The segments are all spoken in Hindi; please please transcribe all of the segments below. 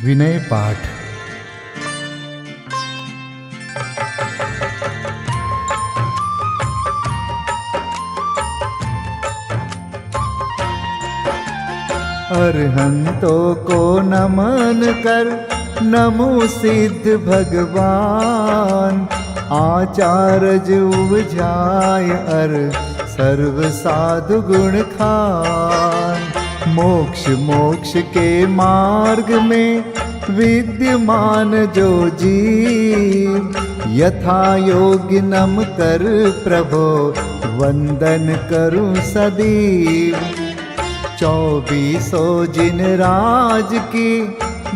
विनय पाठ। अरहंतों को नमन कर नमो सिद्ध भगवान। आचार्य उपजाय अर सर्व साधु गुण खान। मोक्ष के मार्ग में विद्यमान जो जीव, यथा योग्य नम कर प्रभो वंदन करूं सदैव। 24 जिन राज की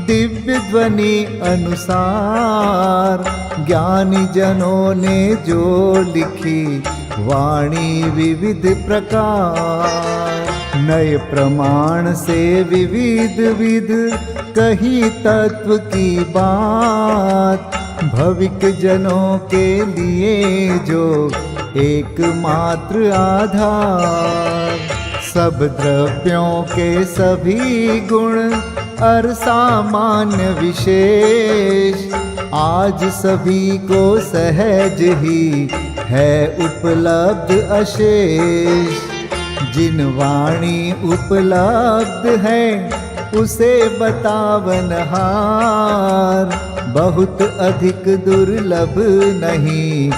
दिव्य ध्वनि अनुसार, ज्ञानी जनों ने जो लिखी वाणी विविध प्रकार। नए प्रमाण से विविध विध कही तत्व की बात, भविक जनों के लिए जो एकमात्र आधार। सब द्रव्यों के सभी गुण और सामान्य विशेष, आज सभी को सहज ही है उपलब्ध अशेष। जिन वाणी उपलब्ध है उसे बतावन हार, बहुत अधिक दुर्लभ नहीं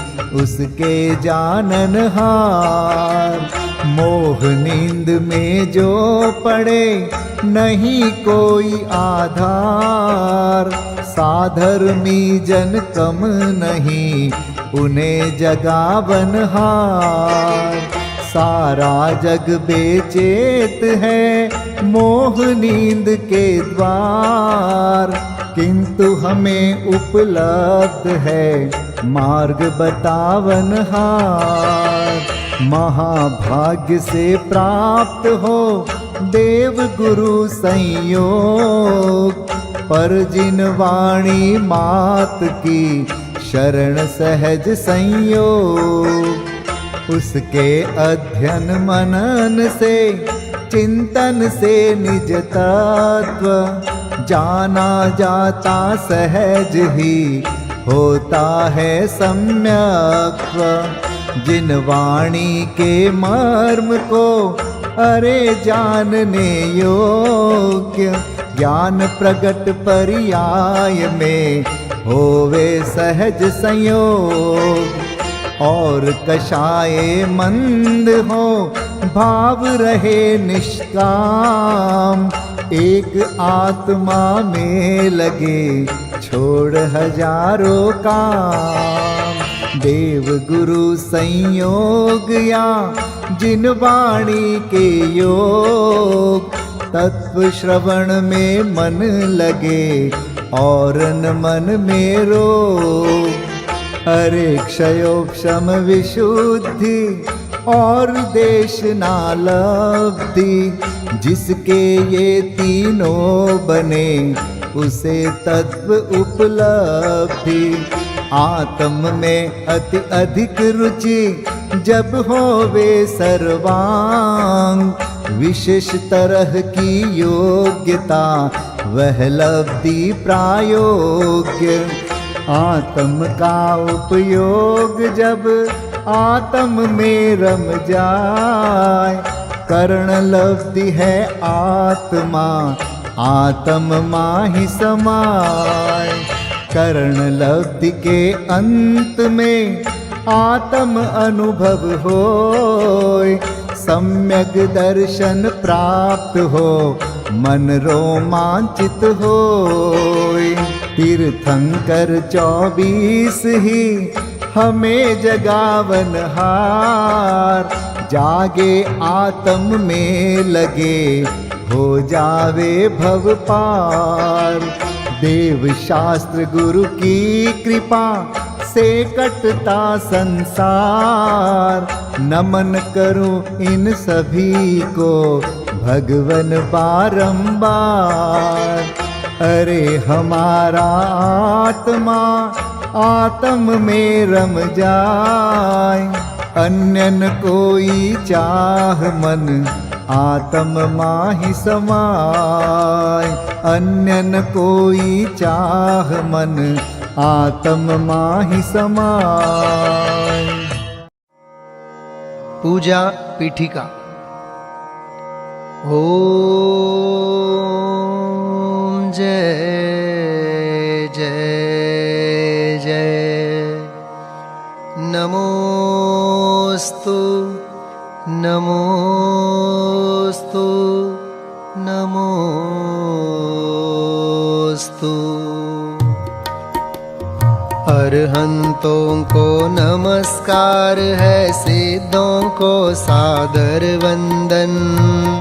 उसके जानन हार। मोह नींद में जो पड़े नहीं कोई आधार, साधर्मी जन कम नहीं उन्हें जगावन हार। सारा जग बेचैत है मोह नींद के द्वार, किंतु हमें उपलब्ध है मार्ग बतावन हार। महाभाग्य से प्राप्त हो देव गुरु संयोग, पर जिन वाणी मात की शरण सहज संयोग। उसके अध्ययन मनन से चिंतन से निज तत्व, जाना जाता सहज ही होता है सम्यक्त्व। जिन वाणी के मर्म को अरे जानने योग्य, ज्ञान प्रगट पर्याय में होवे सहज संयोग। और कषाये मंद हो भाव रहे निष्काम, एक आत्मा में लगे छोड़ हजारों काम। देव गुरु संयोग या जिन वाणी के योग, तत्व श्रवण में मन लगे और न मन में रोग। हरे क्षयोक्षम विशुद्धि और देश नालब्धि, जिसके ये तीनों बने उसे तत्व उपलब्धि। आत्म में अति अधिक रुचि जब होवे सर्वांग, विशेष तरह की योग्यता वह लब्धि प्रायोग्य। आत्म का उपयोग जब आत्म में रम जाए, कर्ण लब्धि है आत्मा आत्म माहि समाय। कर्ण लब्धि के अंत में आत्म अनुभव होय, सम्यक दर्शन प्राप्त हो मन रोमांचित होय। तीर्थंकर 24 ही हमें जगावन हार, जागे आत्म में लगे हो जावे भव पार। देव शास्त्र गुरु की कृपा से कटता संसार, नमन करूं इन सभी को भगवन बारंबार। अरे हमारा आत्मा आत्म में रम जाए, अन्य न कोई चाह मन आत्म माहि समाय। अन्य न कोई चाह मन, आत्म माहि समाय। पूजा पीठिका। ओम जय जय जय। नमोस्तु नमोस्तु नमोस्तु। अरहंतों को नमस्कार है, सिद्धों को सादर वंदन।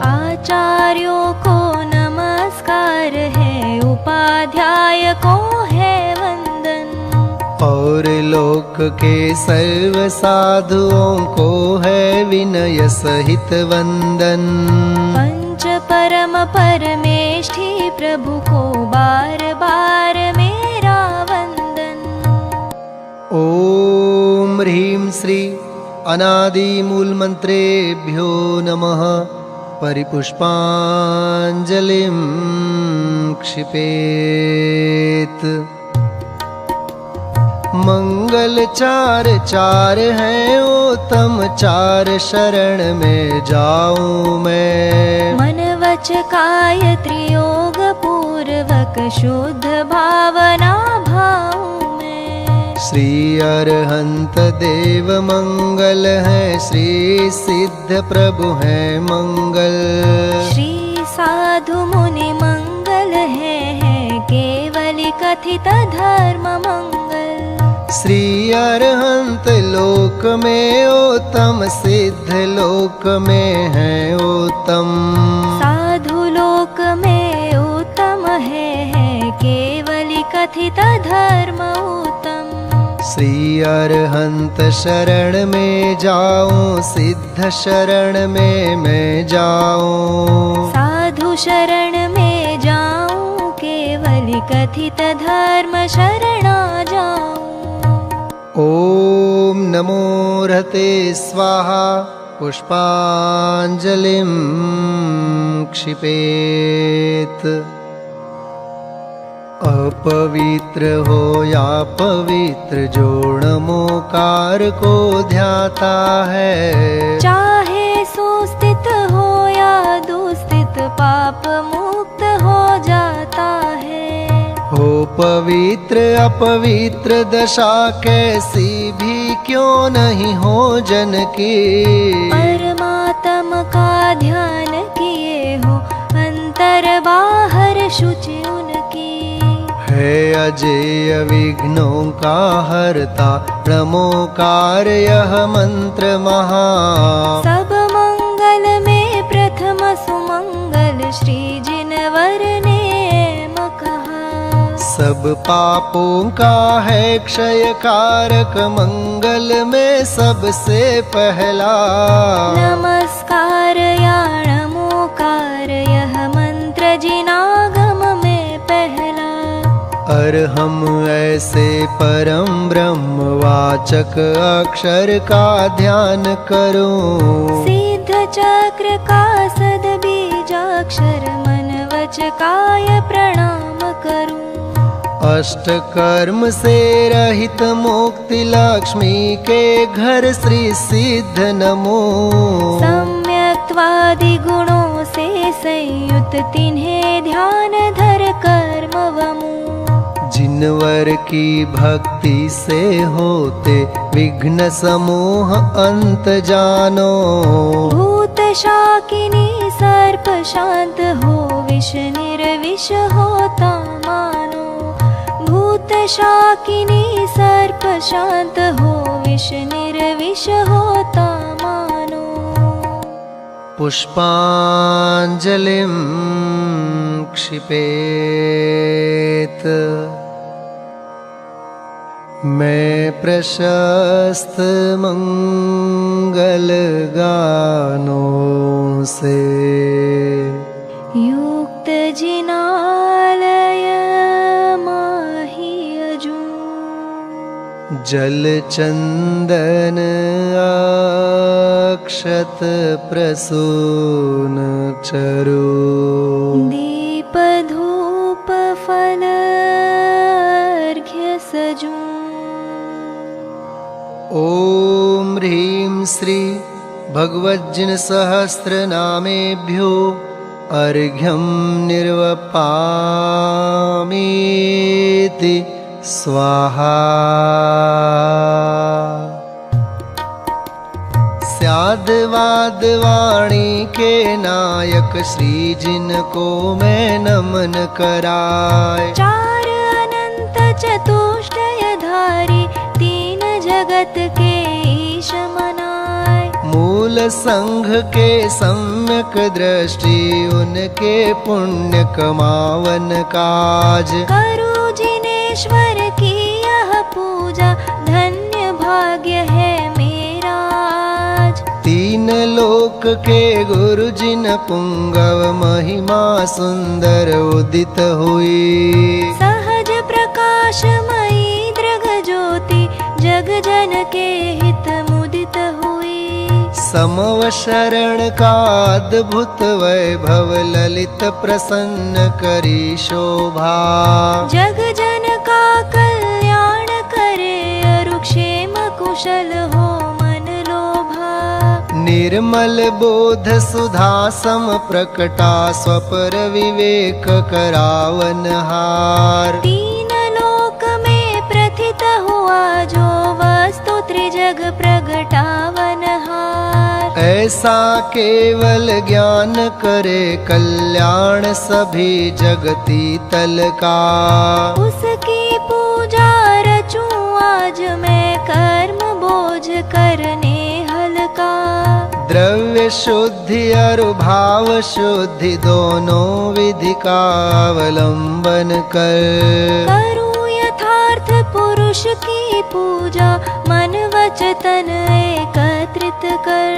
आचार्यों को नमस्कार है, उपाध्याय को है वंदन। और लोक के सर्व साधुओं को है विनय सहित वंदन। पंच परम परमेष्ठी प्रभु को बार बार मेरा वंदन। ओम ह्रीं श्री अनादि मूल मंत्रेभ्यो नमः। परिपुष्पांजलिं क्षिपेत। मंगल चार चार हैं उत्तम, चार शरण में जाऊं मैं। मन वच काय त्रियोग पूर्वक शुद्ध भावना भाऊं मैं। श्री अरहंत देव मंगल है, श्री सिद्ध प्रभु है मंगल। श्री साधु मुनि मंगल है केवली कथित धर्म मंगल। श्री अरहंत लोक में उत्तम, सिद्ध लोक में है उत्तम। साधु लोक में उत्तम है केवली कथित धर्म उत्तम। श्री अरहंत शरण में जाऊं, सिद्ध शरण में मैं जाऊं। साधु शरण में जाऊं, केवली कथित धर्म शरणा जाऊं। ओम नमो रहते स्वाहा। पुष्पांजलिं क्षिपेत। अपवित्र हो या पवित्र, जो नमोकार को ध्याता है। चाहे सुस्थित हो या दुस्थित, पाप मुक्त हो जाता है। हो पवित्र अपवित्र दशा कैसी भी क्यों नहीं हो जन की। परमात्मा का ध्यान किए हो, अंतर बाहर शुचि उनकी। है अजेय विघ्नों का हरता, नमोकार यह मंत्र महा। सब मंगल में प्रथम सुमंगल, श्री जिनवर ने कहा। सब पापों का है क्षय कारक, मंगल में सबसे पहला। नमस्कार या नमोकार यह मंत्र जिनागम में पहला। और हम ऐसे परम ब्रह्म वाचक अक्षर का ध्यान करूं। सिद्ध चक्र का सद बीजाक्षर, मन वच काय प्रणाम करूं। अष्ट कर्म से रहित मुक्ति लक्ष्मी के घर श्री सिद्ध नमो। सम्यक्त्वादि गुणों से संयुक्त तिन्हें ध्यान धर कर्म वमु। जिनवर की भक्ति से होते विघ्न समूह अंत जानो। भूत शाकिनी सर्प शांत हो, विष निर्विष होता मानो। भूत शाकिनी सर्प शांत हो, विष निर्विष होता मानो। पुष्पांजलिं क्षिपेत। मैं प्रशस्त मंगल गानों से युक्त जिनालय माहि अजूं। जल चंदन अक्षत प्रसून चरु दीप धूप फल अर्घ्य सजूं। ओम ह्रीं श्री भगवज्जिन सहस्रनामेभ्यो अर्घ्यं निर्वपामीति स्वाहा। स्याद्वाद वाणी के नायक श्री जिनको मैं नमन कराय। चार अनंत चतुष्टयधारी तीन जगत के ईश मनाय। मूल संघ के सम्यक दृष्टि उनके पुण्य कमावन काज। करु जिनेश्वर की यह पूजा धन्य भाग्य है मेरा आज। तीन लोक के गुरु जिन पुंगव महिमा सुंदर उदित हुई। सहज प्रकाशमयी दृग ज्योति जग जन के हित मुदित हुई। समव शरण का अद्भुत वैभव ललित प्रसन्न करी शोभा। जग जन का कल्याण करे अरुक्षेम कुशल हो मन लोभा। निर्मल बोध सुधा सम प्रकटा स्वपर विवेक करावन हार। तीन लोक में प्रथित हुआ जो वस्तु त्रिजग प्रगटावन हार। ऐसा केवल ज्ञान करे कल्याण सभी जगती तल का। उसकी पूजा रचूं आज मैं कर्म बोझ करने हल्का। द्रव्य शुद्धि और भाव शुद्धि दोनों विधि का अवलंबन कर। करूं यथार्थ पुरुष की पूजा मन वचन एकत्रित कर।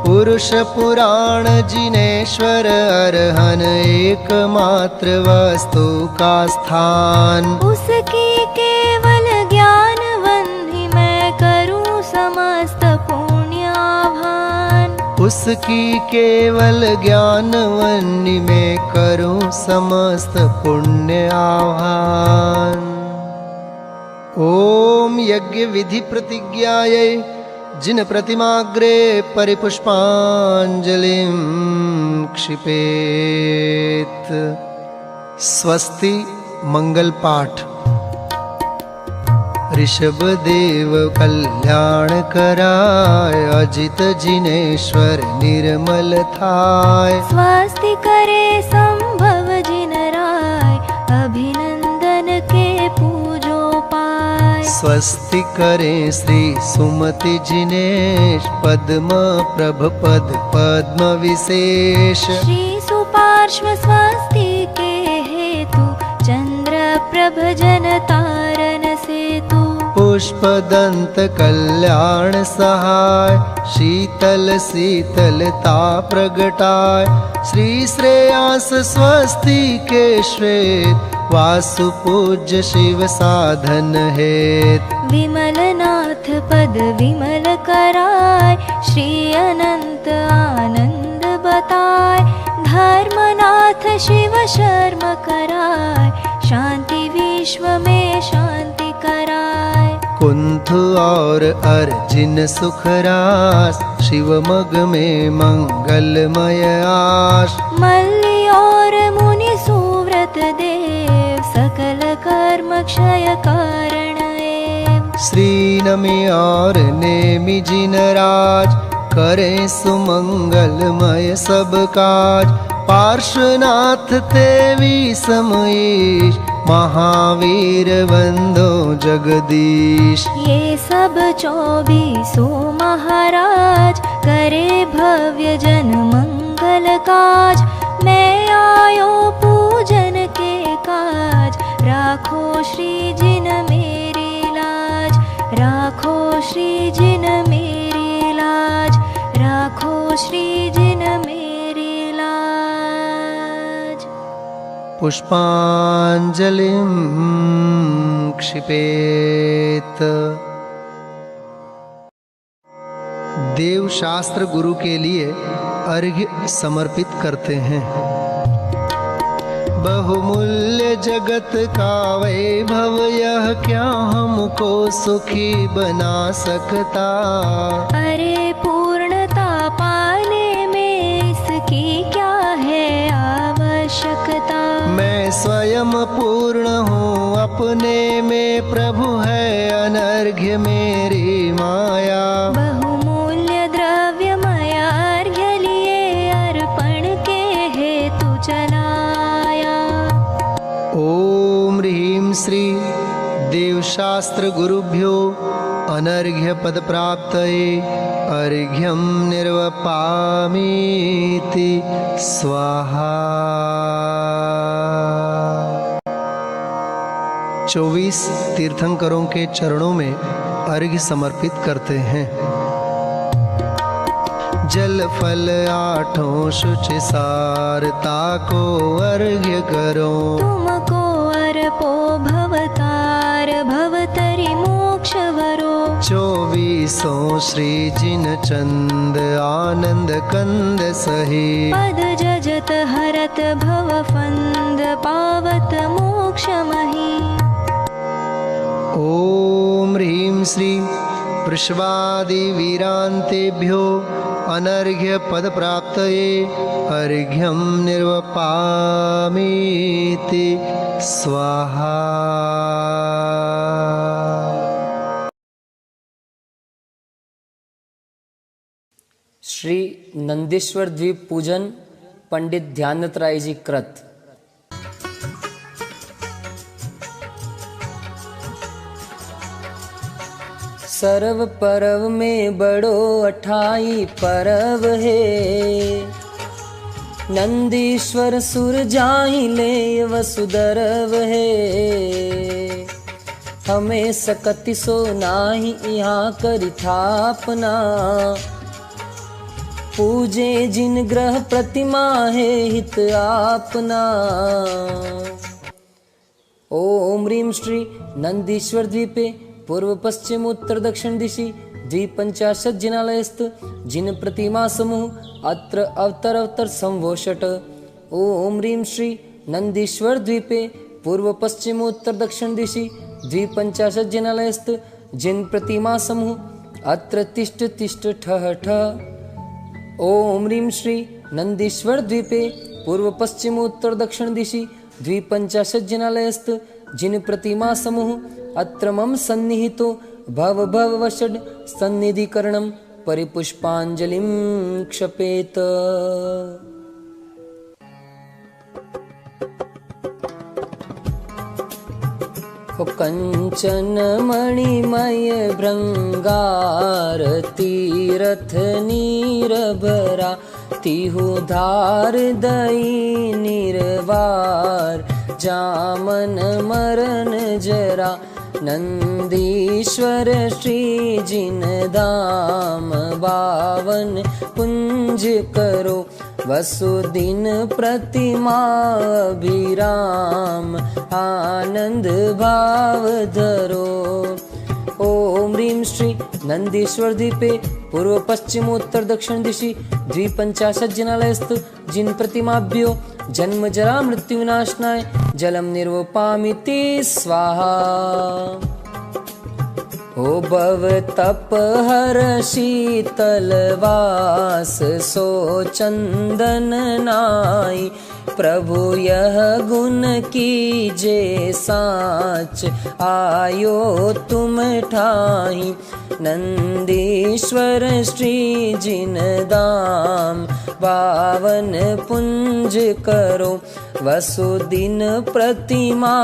पुरुष पुराण जिनेश्वर अरहन एकमात्र वस्तु का स्थान। उसकी केवल ज्ञान वंदि मैं करूं समस्त पुण्याभान। उसकी केवल ज्ञान वन्नी में करूं समस्त पुण्य आह्वान। ओम यज्ञ विधि प्रतिज्ञायै जिन प्रतिमाग्रे परिपुष्पांजलिं क्षिपेत। स्वस्ति मंगल पाठ। ऋषभ देव कल्याण कराय अजित जिनेश्वर निर्मल थाय। स्वस्ति करे संभव जिन राय अभिनंदन के पूजो पाय। स्वस्ति करे श्री सुमति जिनेश पद्म प्रभ पद पद्म विशेष। श्री सुपार्श्व स्वस्ति के हेतु चंद्र प्रभ जन तारन सेतु। पुष्पदंत कल्याण सहाय शीतल शीतलता प्रगटाय। श्री श्रेयांस स्वस्ति के श्वेत वासु पूज्य शिव साधन हेत। विमल नाथ पद विमल कराय श्री अनंत आनंद बताय। धर्मनाथ शिव शर्म कराय शांति विश्व में शांति कराय। कुंथ और अर्जिन सुखरास शिव मग में मंगलमय आश। मल्ली और मुनि सुव्रत देव सकल कर्म क्षय कारण एव। श्री नमि और नेमि जिन राज करें सुमंगलमय सब काज। पार्श्वनाथ तेवी समईश महावीर बंदो जगदीश। ये सब 24 महाराज करे भव्य जन मंगल काज। मैं आयो पूजन के काज राखो श्री जिन मेरी लाज। राखो श्री जिन मेरी लाज। राखो श्री जिन मेरी लाज। पुष्पांजलिं क्षिपेत। देवशास्त्र गुरु के लिए अर्घ्य समर्पित करते हैं। बहुमूल्य जगत का वैभव यह क्या हमको सुखी बना सकता। अरे पूर्णता पाने में इसकी क्या है आवश्यकता। मैं स्वयं पूर्ण हूँ अपने में, प्रभु है अनर्घ्य मेरी माया। बहुमूल्य द्रव्य माया अर्घ्य लिए अर्पण के हेतु चलाया। ओम ह्रीं श्री देवशास्त्र गुरुभ्यो अनर्घ्य पद प्राप्तये अर्घ्यं निर्वपामीति स्वाहा। 24 तीर्थंकरों के चरणों में अर्घ्य समर्पित करते हैं। जल फल आठों शुचि सारता को अर्घ्य करो। तुमको अर्पो भवतार भवतरि मोक्ष वरो। 24 श्री जिन चंद आनंद कंद सही। पद जजत हरत भव फंद पावत मोक्ष मही। ओम ह्रीं श्री वृषभादि वीरांतेभ्यो अनर्घ्य पद प्राप्तये अर्घ्यं निर्वपामीति स्वाहा। श्री नंदीश्वर द्वीप पूजन पंडित ध्यानत राय जी कृत। सर्व परव में बड़ो अठाई परव है। नंदीश्वर सुर जाहि ले वसुदरव है। हमें सकति सो नाही यहाँ करि थापना। पूजे जिन ग्रह प्रतिमा है हित आपना। ओम ह्रीं श्री नंदीश्वर द्वीपे पूर्व पश्चिम उत्तर दक्षिण दिशि 250 जिनालयस्थ जिन प्रतिमा समूह अत्र अवतर संवोषट। ओम ह्रीं श्री नंदीश्वर द्वीपे पूर्व पश्चिम उत्तर दक्षिण दिशि 250 जिनालयस्थ जिन प्रतिमा समूह अत्र तिष्ठ तिष्ठ ठः ठः। ओम ह्रीं श्री नंदीश्वर द्वीपे पूर्व पश्चिम उत्तर दक्षिण दिशि 250 जिनालयस्थ जिन प्रतिमा समूह अत्र मम सन्निहितो भव भव वषड् सन्निधिकरणं परिपुष्पांजलिं क्षपेत। कंचन मणिमय भृंगार तीरथ नीरभरा। तिहु धार दई निर्वार जामन मरण जरा। नंदीश्वर श्री जिन धाम बावन कुंज करो। वसुदिन प्रतिमा अभिराम आनंद भाव धरो। ओम ह्रीं श्री नंदीश्वर द्वीपे पूर्व पश्चिम उत्तर दक्षिण दिशि 250 जिनालयस्थ जिन प्रतिमाभ्यो जन्म जरा मृत्यु विनाशनाय जलम निर्वपामीति स्वाहा। ओ भव तप हर शीतल वास सो चंदन नाई। प्रभु यह गुण कीजे साच आयो तुम ठाई। नंदीश्वर श्री जिन दाम पावन पुंज करो। वसुदिन प्रतिमा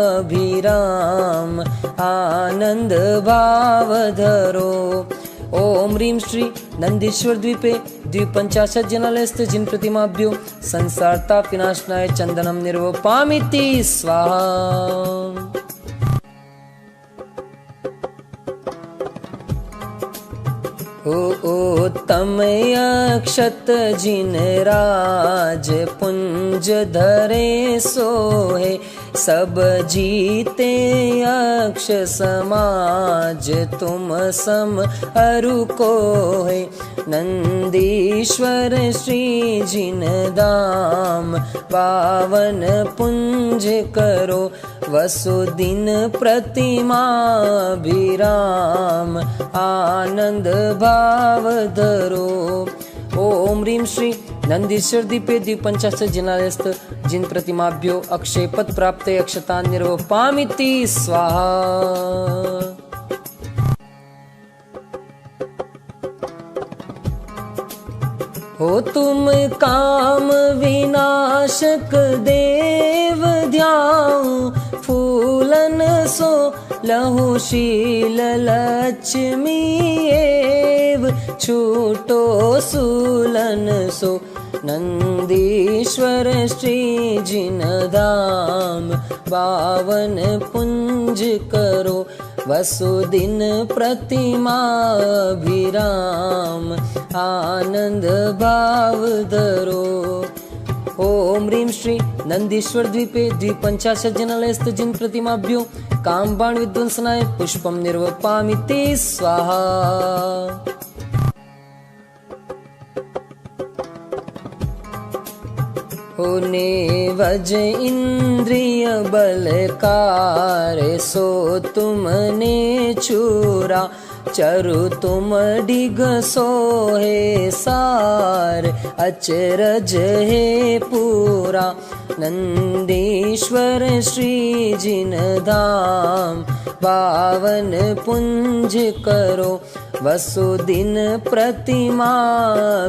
अभिराम आनंद भाव धरो। ओम ह्रीं श्री नंदीश्वर द्वीपे 250 जिनालयस्थ जिन प्रतिमाभ्यो संसार ताप विनाशनाय चंदनम निर्वपामीति स्वाहा। तमयक्षत जिन राज पुंज धरे सोहे सब जीते अक्ष समाज तुम सम अरु को है नंदीश्वर श्री जिन धाम पावन पुंज करो वसुदिन प्रतिमा विराम आनंद भाव धरो। ओम ह्रीं श्री नंदीश्वर दीपे द्विपंचाशत् जिनालयस्थ जिन प्रतिमाभ्यो अक्षय पद प्राप्त अक्षता निर्वपामिति स्वाहा। हो तुम काम विनाशक देव ध्याऊ फूलन सो लहु शील लक्ष्मी एव छूटो सूलन सो नंदीश्वर श्री जिन धाम पावन पुंज करो वसुदिन प्रतिमा विराम आनंद भाव धरो। ओम ह्रीं श्री नंदीश्वर द्वीपे द्विपंचाशत् जिनालयस्थ जिन प्रतिमाभ्यो काम बाण विध्वंसनाय पुष्पम निर्वपामिति स्वाहा। होने वज इंद्रिय बलकार सो तुमने चूरा चरु तुम डिग सोहे सार अचरज है पूरा नंदीश्वर श्री जिन धाम पावन पुंज करो वसुदिन प्रतिमा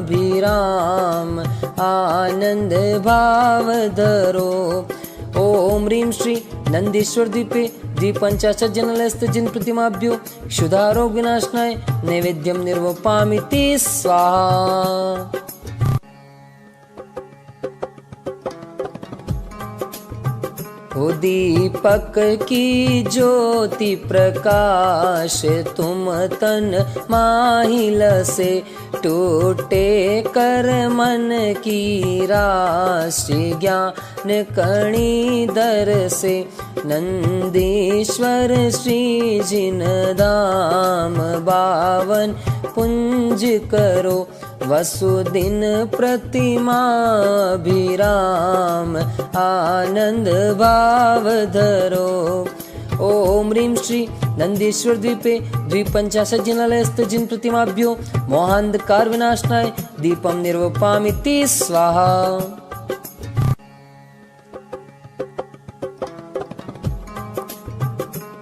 विराम आनंद भाव धरो। ओम ह्रीं श्री नंदीश्वर द्वीपे द्विपंचाशत् जिनालयस्थ जिन प्रतिमाभ्यो क्षुधारोग विनाशनाय नैवेद्यम निर्वपामिति स्वाहा। हो दीपक की ज्योति प्रकाश तुम तन माहिल से टूटे कर मन की राशि ज्ञान कणी दर से नंदीश्वर श्री जिन धाम बावन पुंज करो वसुदिन प्रतिमा विराम आनंद भाव धरो। ओम ह्रीं श्री नंदीश्वर द्वीपे द्विपंचाशत् जिनालयस्थ जिन प्रतिमाभ्यो मोहांधकार विनाशनाय दीपम निर्वपामिति स्वाहा।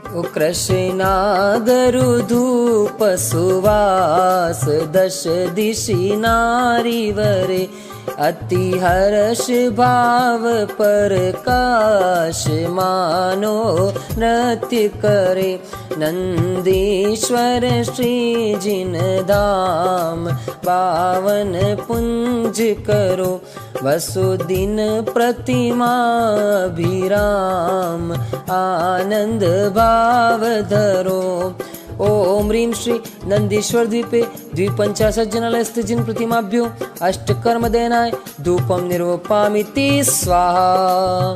ओ कृष्णागरु धूप सुवास दश दिशि नारीवरे अति हर्ष भाव प्रकाश मानो नृत्य करे नंदीश्वर श्री जिन धाम पावन पुंज करो वसुदिन प्रतिमा विराम आनंद भाव धरो। ओम ह्रीं श्री नंदीश्वर द्वीपे द्विपंचाशत् जिनालयस्थ जिन प्रतिमाभ्यो अष्टकर्म देनाय धूपम निर्वपामिति स्वाहा।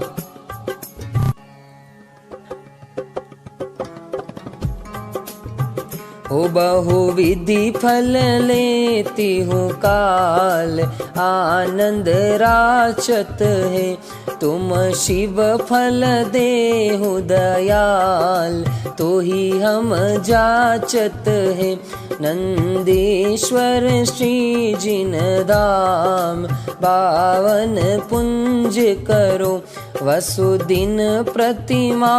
हो बहुविधि फल लेती हूँ काल आनंद राचत है तुम शिव फल देहु दयाल तो ही हम जाचत है नंदीश्वर श्री जिन धाम पावन पुंज करो वसुदिन प्रतिमा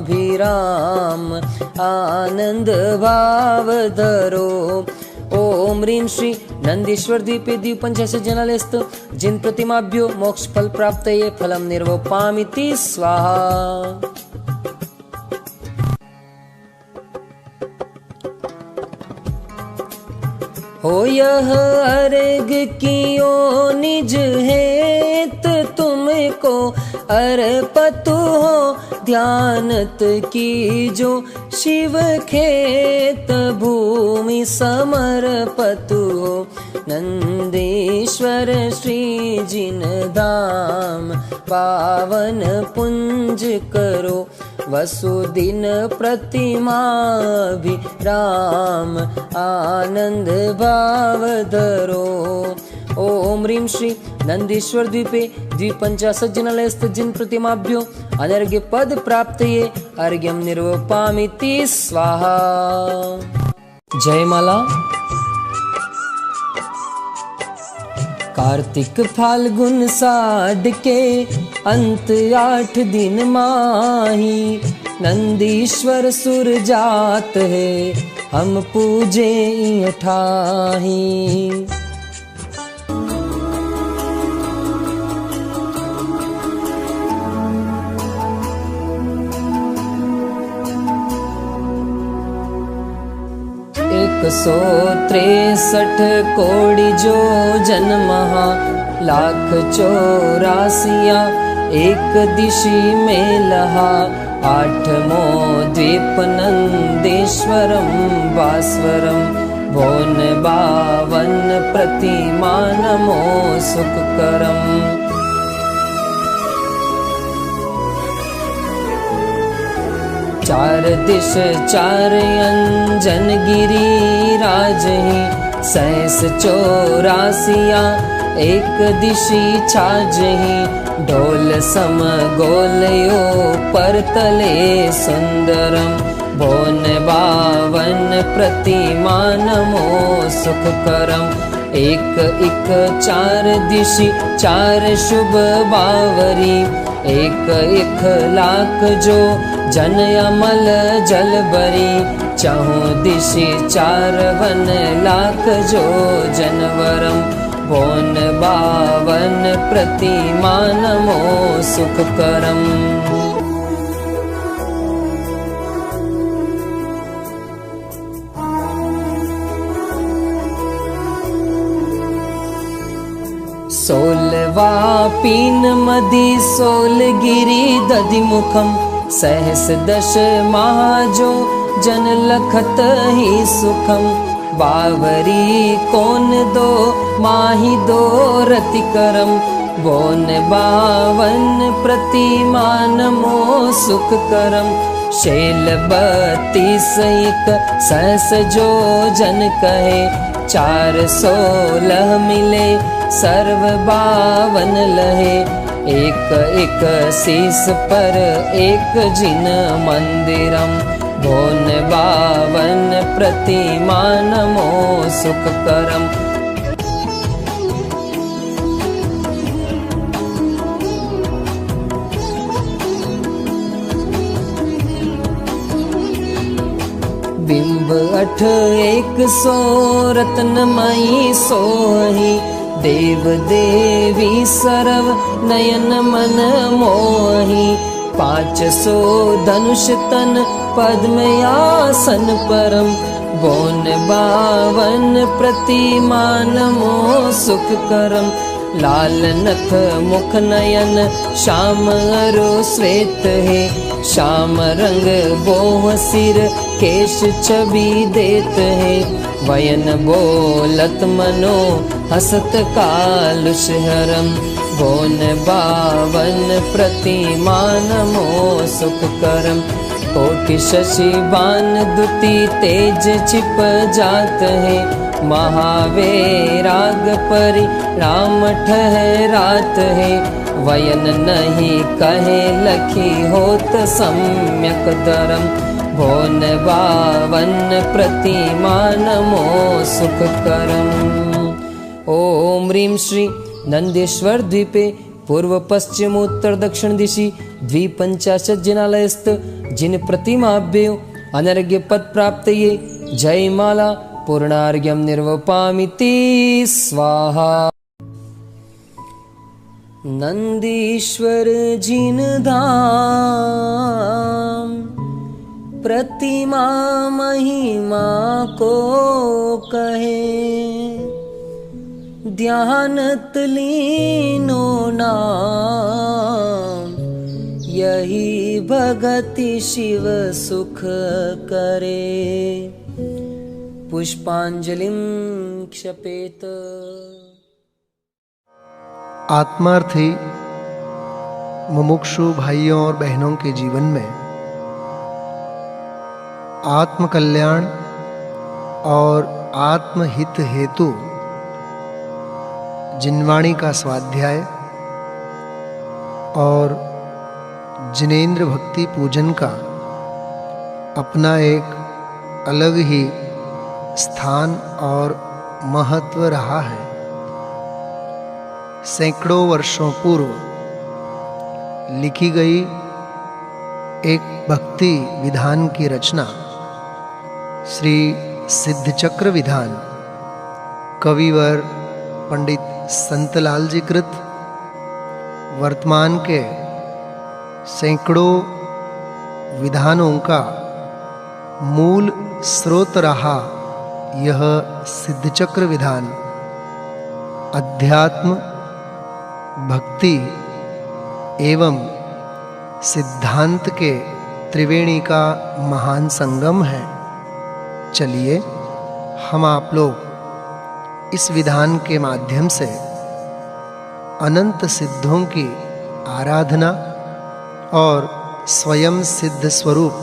विराम आनंद भाव धरो। ओम ह्रीं श्री नंदीश्वर द्वीपे द्विपंचाशत् जिनालयस्थ जिन प्रतिमाभ्यो मोक्ष फल प्राप्तये फलम निर्वपामिति स्वाहा। हो यह अर्घ कियो निज हेत तुमको अर्पतु हो ध्यानत कीजो शिव खेत भूमि समर्पतु हो नंदीश्वर श्री जिन धाम पावन पुंज करो वसुदिन प्रतिमा भी राम आनंद भाव धरो। ओम ह्रीं श्री नंदीश्वर द्वीपे 250 जिनालयस्थ जिन प्रतिमाभ्यो अनर्घ्य पद प्राप्तये अर्घ्यं निर्वपामिति स्वाहा। जयमाला। कार्तिक फाल्गुन साढ़ के अंत 8 दिन माही नंदीश्वर सुर जात है हम पूजे ठाही। एक 163 कोटि जो जन्महा लाख 84 एक दिशि में लहा 8मो द्वीप नंदेश्वरम भास्वरम भोन 52 प्रतिमा नमो सुखकरम। चार दिश 4 अंजन गिरी राजहि 684 एक दिशि छाजहि ढोल सम गोलयो परतले सुंदरम भोन 52 प्रतिमा नमो सुखकरम। एक 4 दिशि 4 शुभ बावरी एक 1,00,000 जो जन अमल जल बरी 4 दिशि 4 वन लाख जो जनवरम भोन 52 प्रतिमा नमो सुखकरम। सोलवा पीन मदि सोलगिरी दधिमुखम सहस 10 महाजो जन लखत ही सुखम बावरी कोन दो माही दो रतिकरम बोन 52 प्रतिमा नमो सुखकरम। शैल 32 एक सहस जो जन कहे 416 मिले सर्व 52 लहे एक शीस पर एक जिन मंदिरम भोन 52 प्रतिमा नमो सुखकरम। बिंब 8 100 रत्नमयी सोही देव देवी सर्व नयन मन मोही 500 धनुष तन पद्मयासन परम बोन 52 प्रतिमा नमो सुखकरम। लाल नख मुख नयन श्याम अरु श्वेत है श्याम रंग बोह सिर केश छवि देत है वयन बोलत मनो हसत कालुष हरम बोन 52 प्रतिमा नमो सुखकरम। कोटि शशि बान दुति तेज छिप जात है महावैराग परि राम ठहरात है वयन नहीं कहे लखी होत सम्यक धरम भोन 52 प्रतिमा नमो सुखकरम। ओम ह्रीं श्री नंदेश्वर द्वीपे पूर्व पश्चिम उत्तर दक्षिण दिशि 250 जिनालयस्थ जिन प्रतिमाभ्यो अनर्घ्य पद प्राप्तये जयमाला पूर्णार्घ्यं निर्वपामिति स्वाहा। नंदीश्वर जिन धाम प्रतिमा महिमा को कहे ध्यानत लीनो नाम, यही भगति शिव सुख करे। पुष्पांजलिं क्षपेत। आत्मार्थी मुमुक्षु भाइयों और बहनों के जीवन में आत्मकल्याण और आत्महित हेतु जिनवाणी का स्वाध्याय और जिनेंद्र भक्ति पूजन का अपना एक अलग ही स्थान और महत्व रहा है। सैकड़ों वर्षों पूर्व लिखी गई एक भक्ति विधान की रचना श्री सिद्धचक्र विधान कविवर पंडित संतलाल जी कृत वर्तमान के सैकड़ों विधानों का मूल स्रोत रहा यह सिद्धचक्र विधान अध्यात्म, भक्ति एवं सिद्धांत के त्रिवेणी का महान संगम है। चलिए हम आप लोग इस विधान के माध्यम से अनंत सिद्धों की आराधना और स्वयं सिद्ध स्वरूप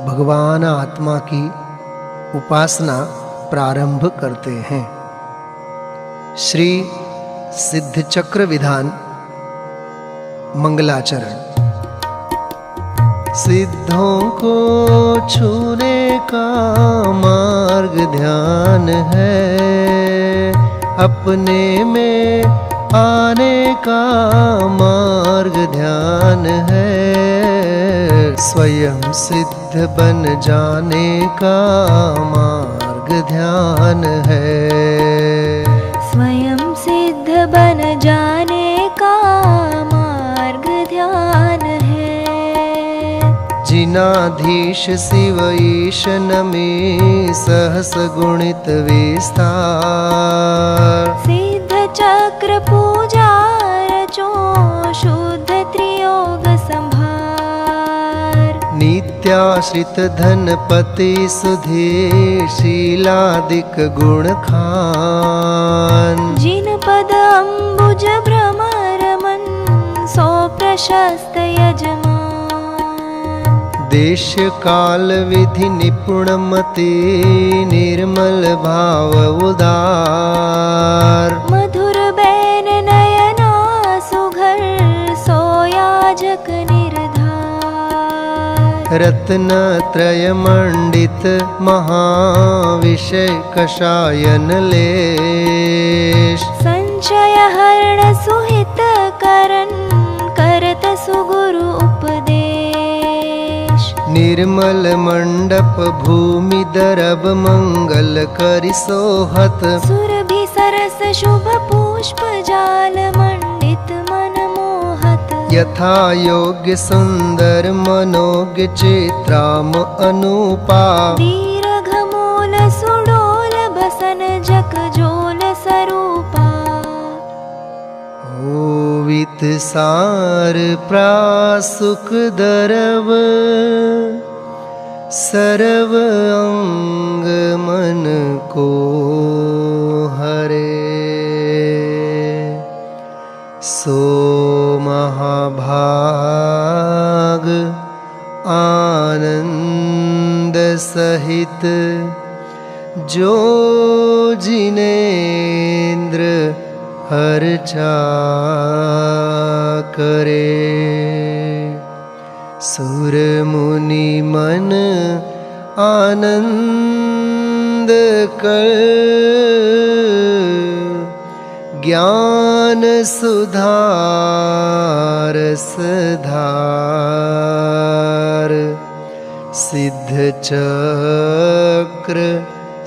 भगवान आत्मा की उपासना प्रारंभ करते हैं। श्री सिद्धचक्र विधान मंगलाचरण। सिद्धों को छूने का मार्ग ध्यान है, अपने में आने का मार्ग ध्यान है, स्वयं सिद्ध बन जाने का मार्ग ध्यान है। स्वयं सिद्ध बन जाने का मार्ग ध्यान है। जिनाधीश शिव ईश नमे सहस गुणित विस्तार, सिद्ध चक्र पूजा रचो शुद्ध त्रियोग संभार। नित्याश्रित धनपति सुधीर शीलादिक गुण खान, जिन पद अम्बुज भ्रमर मन सो प्रशस्त यजमान। देश काल विधि निपुण मति निर्मल भाव उदार, मधुर बैन नयना सुघर सोयाजक निर्धार। रत्न त्रय मंडित महाविषय कषायन लेश, संचय हरण सुहित करन करत सुगुरु उपदेश। निर्मल मंडप भूमि दरब मंगल करि सोहत, सुरभि सरस शुभ पुष्प जाल मंडित मन मोहत। यथा योग्य सुंदर मनोज्ञ चित्राम अनुपा, दीर्घ मूल सुडोल बसन जक जोल सरूपा। ओवित सार प्रासुक दरव, सर्व अंग मन को हरे। सो महाभाग आनंद सहित, जो जिनेंद्र हर्चा करे। सुर मुनि मन आनंद कर, ज्ञान सुधारस धार। सिद्ध चक्र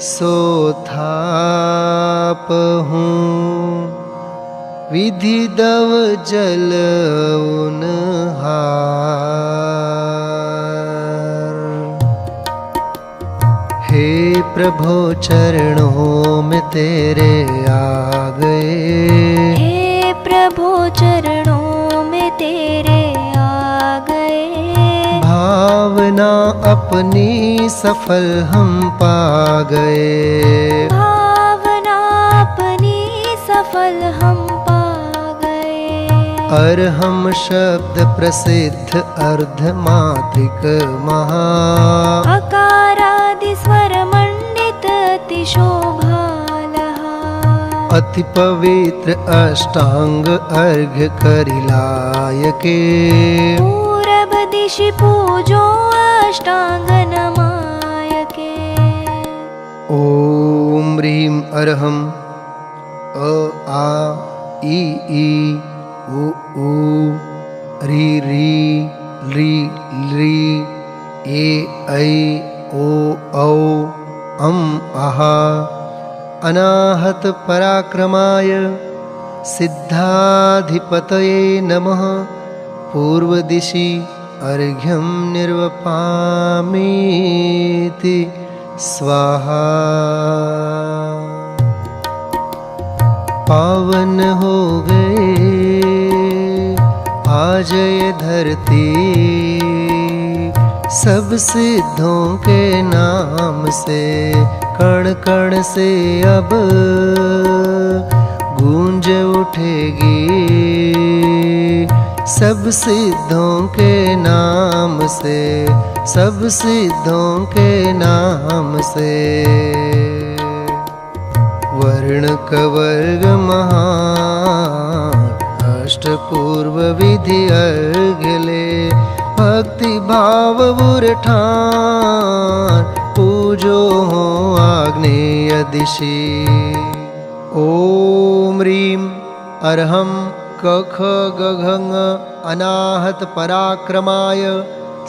सोथाप हूँ, विधि दव जल उनहार। हे प्रभु चरणों में तेरे आ गए। हे प्रभु चरणों में तेरे आ गए। भावना अपनी सफल हम पा गए। भावना अपनी सफल हम पा गए। अर्हम शब्द प्रसिद्ध अर्धमात्रिक महा। अकारादि स्वर मंडित अति शोभालहा। अति पवित्र अष्टांग अर्घ्य करिलायके। पूरब दिशि पूजो अष्टांग नमायके। ओम ह्रीं अर्हं अ आ ई उ री री ली ली ए ऐ ओ औ अम आहा। अनाहत पराक्रमाय सिद्धाधिपतये नमः। पूर्व दिशि अर्घ्यं निर्वपामीति स्वाहा। पावन हो गए आज ये धरती सब सिद्धों के नाम से। कण कण से अब गूंज उठेगी सब सिद्धों के नाम से। सब सिद्धों के नाम से। वर्ण कवर्ग महान अष्टपूर्व विधि अर्घ्य ले। भक्ति भाव उरठान पूजो हो आग्नेय दिशि। ओम ह्रीं अर्हं कख गघङ अनाहत पराक्रमाय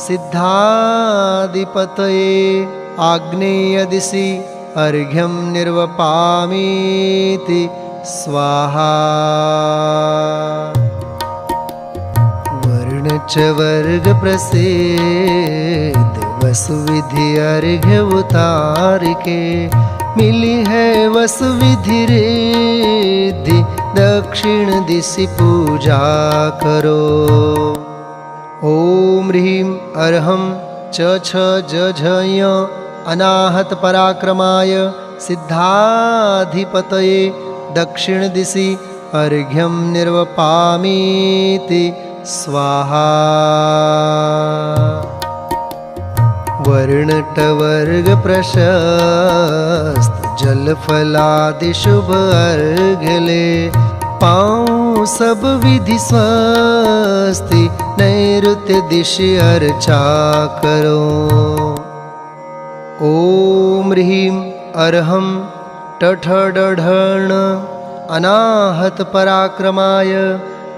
सिद्धाधिपतये आग्नेय दिशि अर्घ्यं निर्वपामीति स्वाहा। वर्ण च वर्ग प्रसिद्ध वसुविधि अर्घ्य उतार के। मिली है वसुविधि रिद्धि दक्षिण दिशि पूजा करो। ओम ह्रीं अर्हं च छ ज झ य अनाहत पराक्रमाय सिद्धाधिपतये दक्षिण दिशि अर्घ्यं निर्वपामीति स्वाहा। वर्णटवर्ग प्रशस्त जल फलादि शुभ अर्घ्य ले। पाऊँ सब विधि स्वस्ति नैऋत्य दिशि अर्चा करो। ओम ह्रीं अर्हं टठ डढण अनाहत पराक्रमाय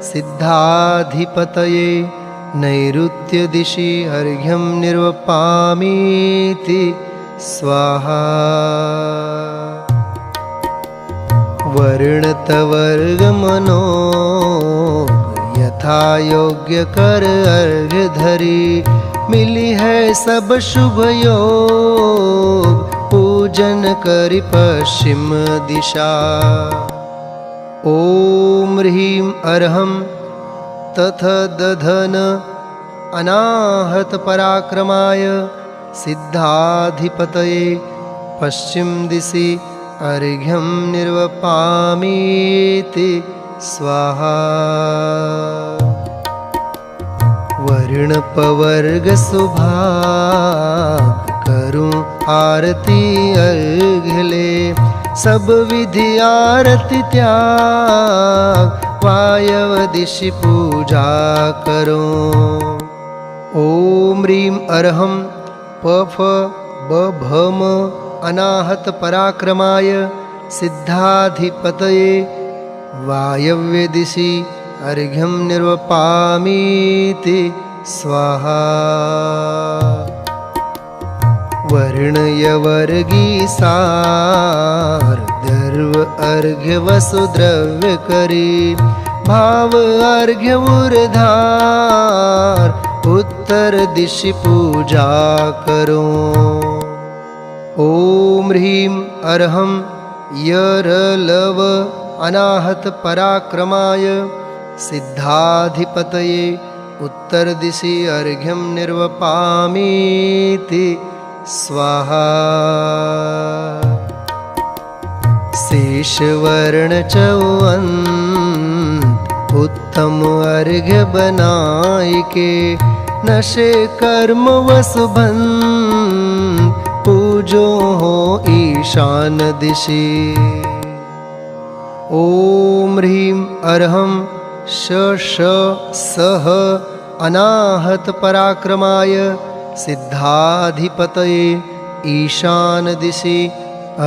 सिद्धाधिपतये नैऋत्य दिशि अर्घ्यं निर्वपामीति स्वाहा। वर्णतवर्ग मनोग यथा योग्य कर अर्घ्य धरी। मिली है सब शुभ योग पूजन करि पश्चिम दिशा। ओम ह्रीं अर्हं तथ दधन अनाहत पराक्रमाय सिद्धाधिपतये पश्चिम दिशि अर्घ्यं निर्वपामीति स्वाहा। वर्ण पवर्ग सुभाग करूं आरती अर्घ्य ले। सब विधि आरती त्याग वायव दिशि पूजा करो। ओम ह्रीं अर्हं पफ बभम अनाहत पराक्रमाय सिद्धाधिपतये वायव्य दिशि अर्घ्यं निर्वपामीति स्वाहा। वर्णयवर्गी सार दर्व अर्घ्य वसुद्रव्य करी। भाव अर्घ्य उर्धार उत्तर दिशि पूजा करो। ॐ ह्रीं अर्हं यरलव अनाहत पराक्रमाय सिद्धाधिपतये उत्तरदिशि अर्घ्यं निर्वपामीति स्वाहा। शेषवर्ण चौवन उत्तम अर्घ्य बनाय के नशे कर्म वसुबन पूजो हो ईशान दिशि। ॐ ह्रीं अर्हं सह अनाहत पराक्रमाय सिद्धाधिपतये ईशान दिशि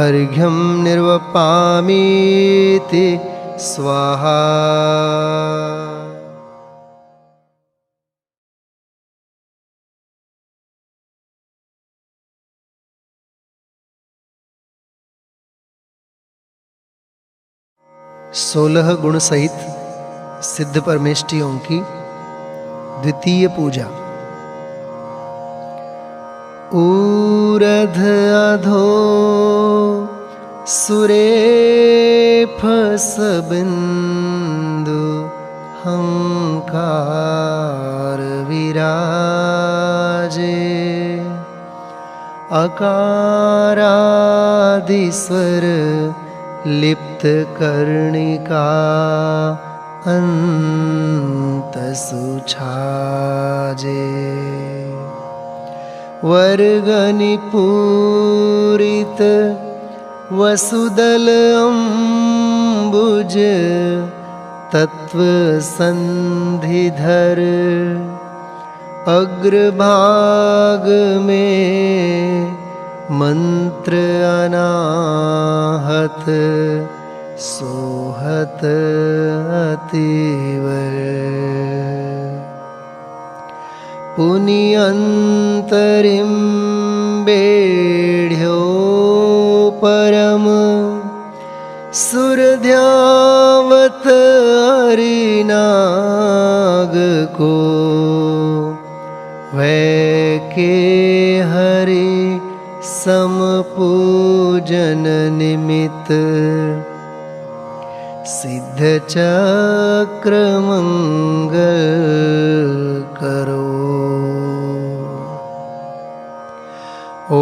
अर्घ्यं निर्वपामीति स्वाहा। सोलह गुण सहित सिद्ध परमेष्ठियों की द्वितीय पूजा। ऊर्ध अधो सुरेफ सबिंदु हंकार विराजे अकारादिस्वर लिप्त कर्णिका अंत सुछाजे वर्गनि पूरित वसुदल अम्बुज तत्व संधिधर अग्रभाग में मंत्र अनाहत सोहत अतिवर पुनियंतरिम बेढ़्यो परम सुरध्यावत हरिनाग को वै के हरि समपूजन निमित्त सिद्ध चक्र मंगल करो। ॐ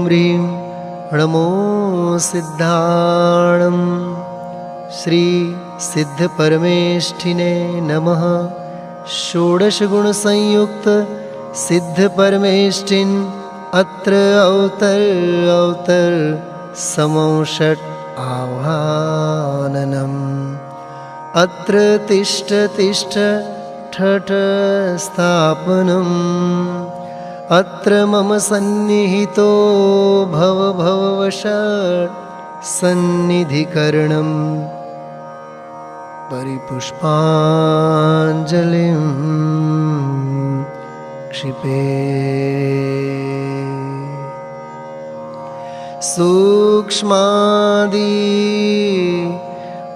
ह्रीं नमो सिद्धाणं श्री सिद्ध परमेष्ठिने नमः। षोडश गुण संयुक्त सिद्ध परमेष्ठिन अत्र अवतर समौषट आह्वाननम्। अत्र तिष्ठ ठठ स्थापनम्। अत्र मम सन्निहितो भववश सन्निधिकरणम्। परिपुष्पाञ्जलिं क्षिपे। सूक्ष्मादि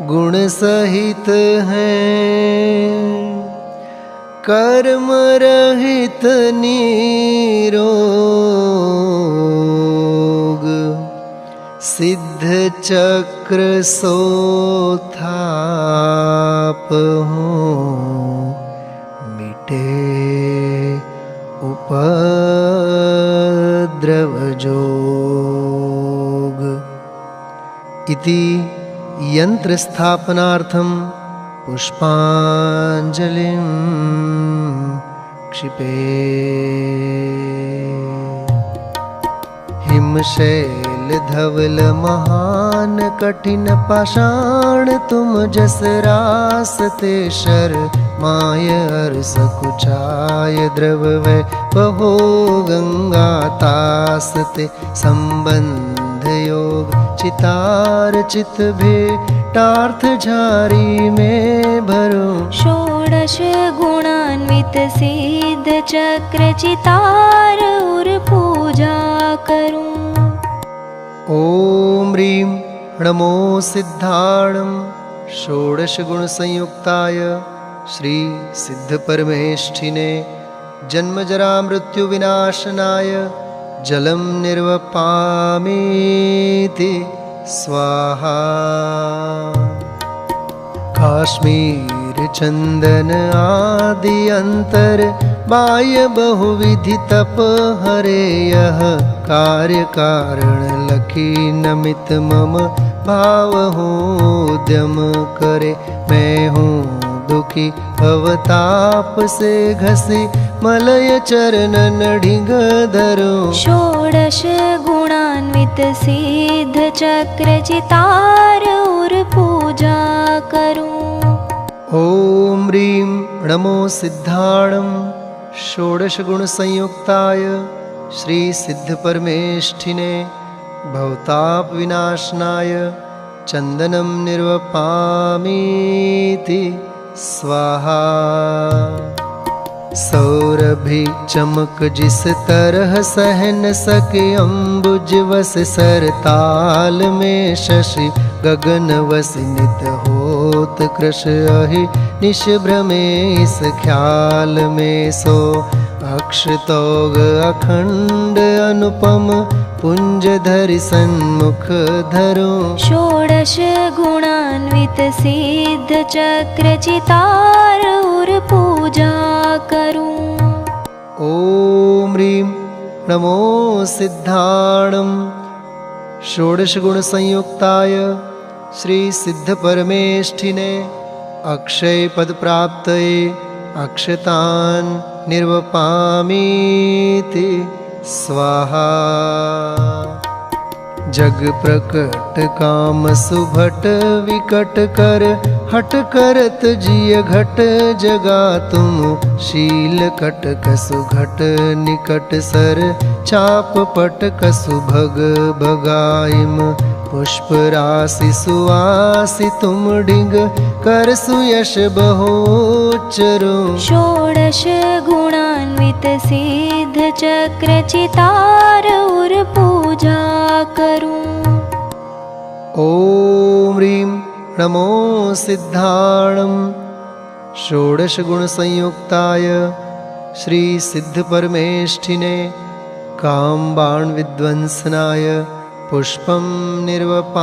गुण सहित हैं कर्म रहित निरोग सिद्ध चक्र सोथाप हो मिटे उपद्रव जोग। इति यंत्र स्थापनार्थम पुष्पांजलिं क्षिपे। हिमशैल धवल महान कठिन पाषाण तुम जस रासते शर माय अरस कुचाय द्रव वै बहो गंगा तासते संबंध योग चितार चित भेटार्थ झारी में भरो। षोडश गुणान्वित सिद्ध चक्र चितार उर पूजा करूं। ॐ ह्रीं नमो सिद्धाणं षोडश गुण संयुक्ताय श्री सिद्ध परमेष्ठिने जन्म जरा मृत्यु विनाशनाय जलं निर्वपामीति स्वाहा। काश्मीर चंदन आदि अंतर बाह्य बहुविधि तप हरे यह कार्य कारण लखी नमित मम भाव हो उद्यम करे। मैं हूँ दुखी अवताप से घसी मलय चरणन ढिंग धरो। षोडश गुणान्वित सिद्ध चक्र चितार और पूजा करूं। ओम ह्रीं नमो सिद्धाणं षोडश गुण संयुक्ताय श्री सिद्ध परमेष्ठिने भवताप विनाशनाय चंदनं निर्वपामीति स्वाहा। सौरभि चमक जिस तरह सह न सके अम्बुज वस सरताल में शशि गगन वसनित होत कृश अहि निश भ्रमे इस ख्याल में सो अक्षतोग अखंड अनुपम पुंज धरि सन्मुख धरो। षोडश गुणान्वित सिद्ध चक्र चितार और पूजा करूं। ओम ह्रीं नमो सिद्धाणं षोडश गुण संयुक्ताय श्री सिद्ध परमेष्ठिने अक्षय पद प्राप्तये अक्षतान निर्वपामीति स्वाहा। जग प्रकट काम सुभट विकट कर हट करत जिय घट जगा तुम शील कट कसु घट निकट सर चाप पट कसु भग भगाइम पुष्प राशि सुवासि तुम ढिंग कर सुयश बहुचरो। षोडश गुणान्वित सिद्ध चक्र चितार और पूजा करूं। ओम ह्रीं नमो सिद्धाणं षोडश गुण संयुक्ताय श्री सिद्ध परमेष्ठिने काम बाण विध्वंसनाय पुष्पं निर्वपामीति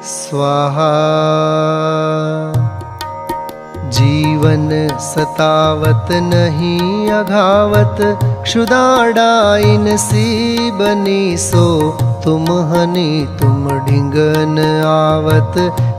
स्वाहा। जीवन सतावत नहीं अघावत क्षुदाडाइन सी बनी सो तुम हनी तुम ढिंगन आवत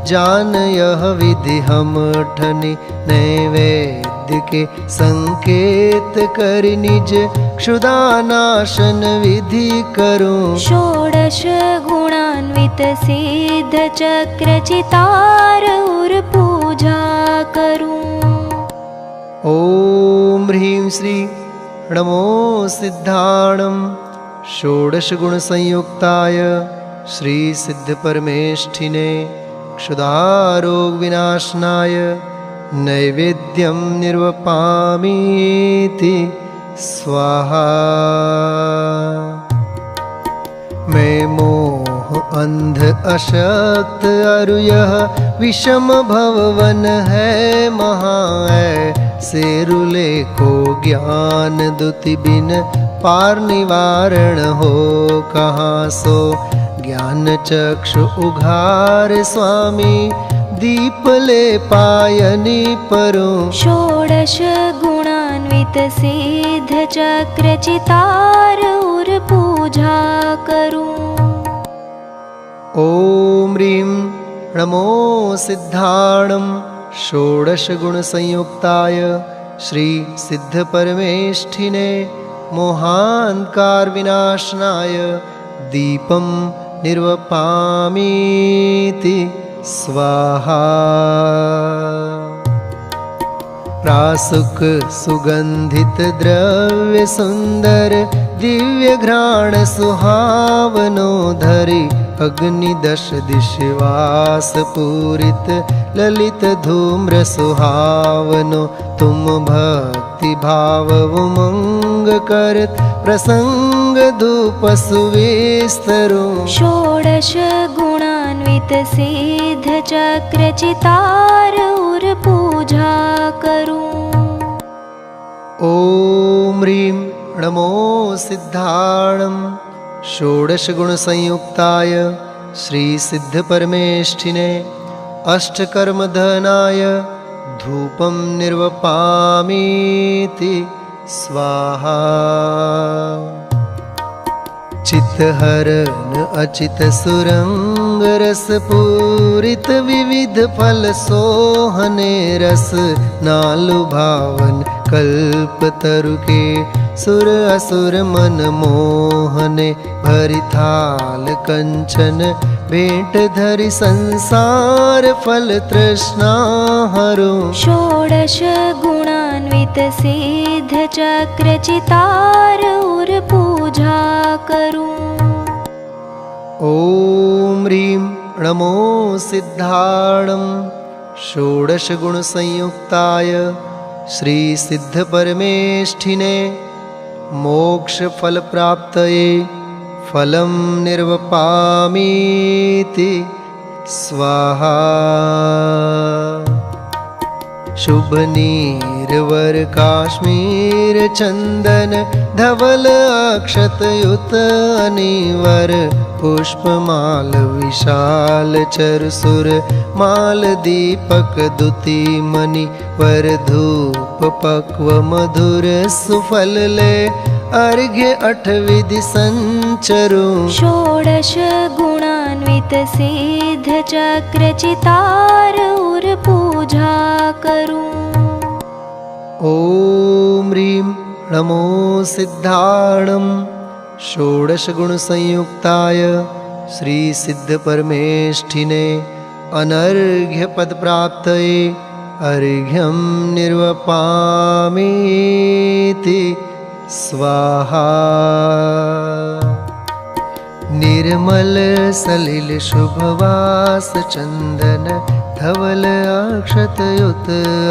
जान यह विधि हम ठनी नैवेद्य के संकेत कर निज क्षुदानाशन विधि करूं। षोडश गुणान्वित सिद्ध चक्र चितार और पूजा करूं। ओम ह्रीं श्री नमो सिद्धाणं षोडश गुण संयुक्ताय श्री सिद्ध परमेष्ठिने क्षुधारोग विनाशनाय नैवेद्यं निर्वपामीति स्वाहा। मैं मोह अंध अशक्त अरु यह विषम भववन है महा से रुले को ज्ञान दुति बिन पार निवारण हो कहाँ सो ज्ञान चक्षु उघार स्वामी दीप ले पायनी परो। षोडश गुणान्वित सिद्ध चक्र चितार और पूजा करूं। ओम ह्रीं नमो सिद्धाणं षोडश गुण संयुक्ताय श्री सिद्ध परमेष्ठिने मोहान्कार विनाशनाय दीपं निर्वपामीति स्वाहा। प्रासुक सुगंधित द्रव्य सुंदर दिव्य घ्राण सुहावनो धरि अग्नि दश दिशवास पूरित ललित धूम्र सुहावनो तुम भक्ति भाव उमंग करत प्रसंग धूप सुविस्तरो। षोडश गुणान्वित सिद्ध चक्र चितार और पूजा करूं। ओम ह्रीं नमो सिद्धाणं षोडशगुणसंयुक्ताय श्रीसिद्धपरमेष्ठिने अष्टकर्मधनाय धूपं निर्वपामीति स्वाहा। चित्तहरण अचित सुरंग रस पूरित विविध फल सोहने रस नालु भावन कल्प तरु के सुर असुर मन मोहने भरि थाल कंचन भेंट धरि संसार फल तृष्णा हरो। षोडश गुणान्वित सिद्ध चक्र चितार उर पूजा करूं। ओम ह्रीं नमो सिद्धाणं षोडश गुण संयुक्ताय श्री सिद्ध परमेष्ठिने मोक्ष फल प्राप्तये फलं निर्वपामीति स्वाहा। शुभ नीरवर काश्मीर चंदन धवल अक्षत युत अनिवर पुष्पमाल विशाल चरसुर माल दीपक दुति मणि पर धूप पक्व मधुर सुफल ले अर्घ्य अठ विधि संचरु। षोडश गुणान्वित सिद्ध चक्र चितार उर पूजा करूं। ओम ह्रीं नमो सिद्धाणं षोडश गुण संयुक्ताय श्री सिद्ध परमेष्ठिने अनर्घ्य पद प्राप्तये अर्घ्यं निर्वपामीति स्वाहा। निर्मल सलिल शुभवास चंदन धवल अक्षत युत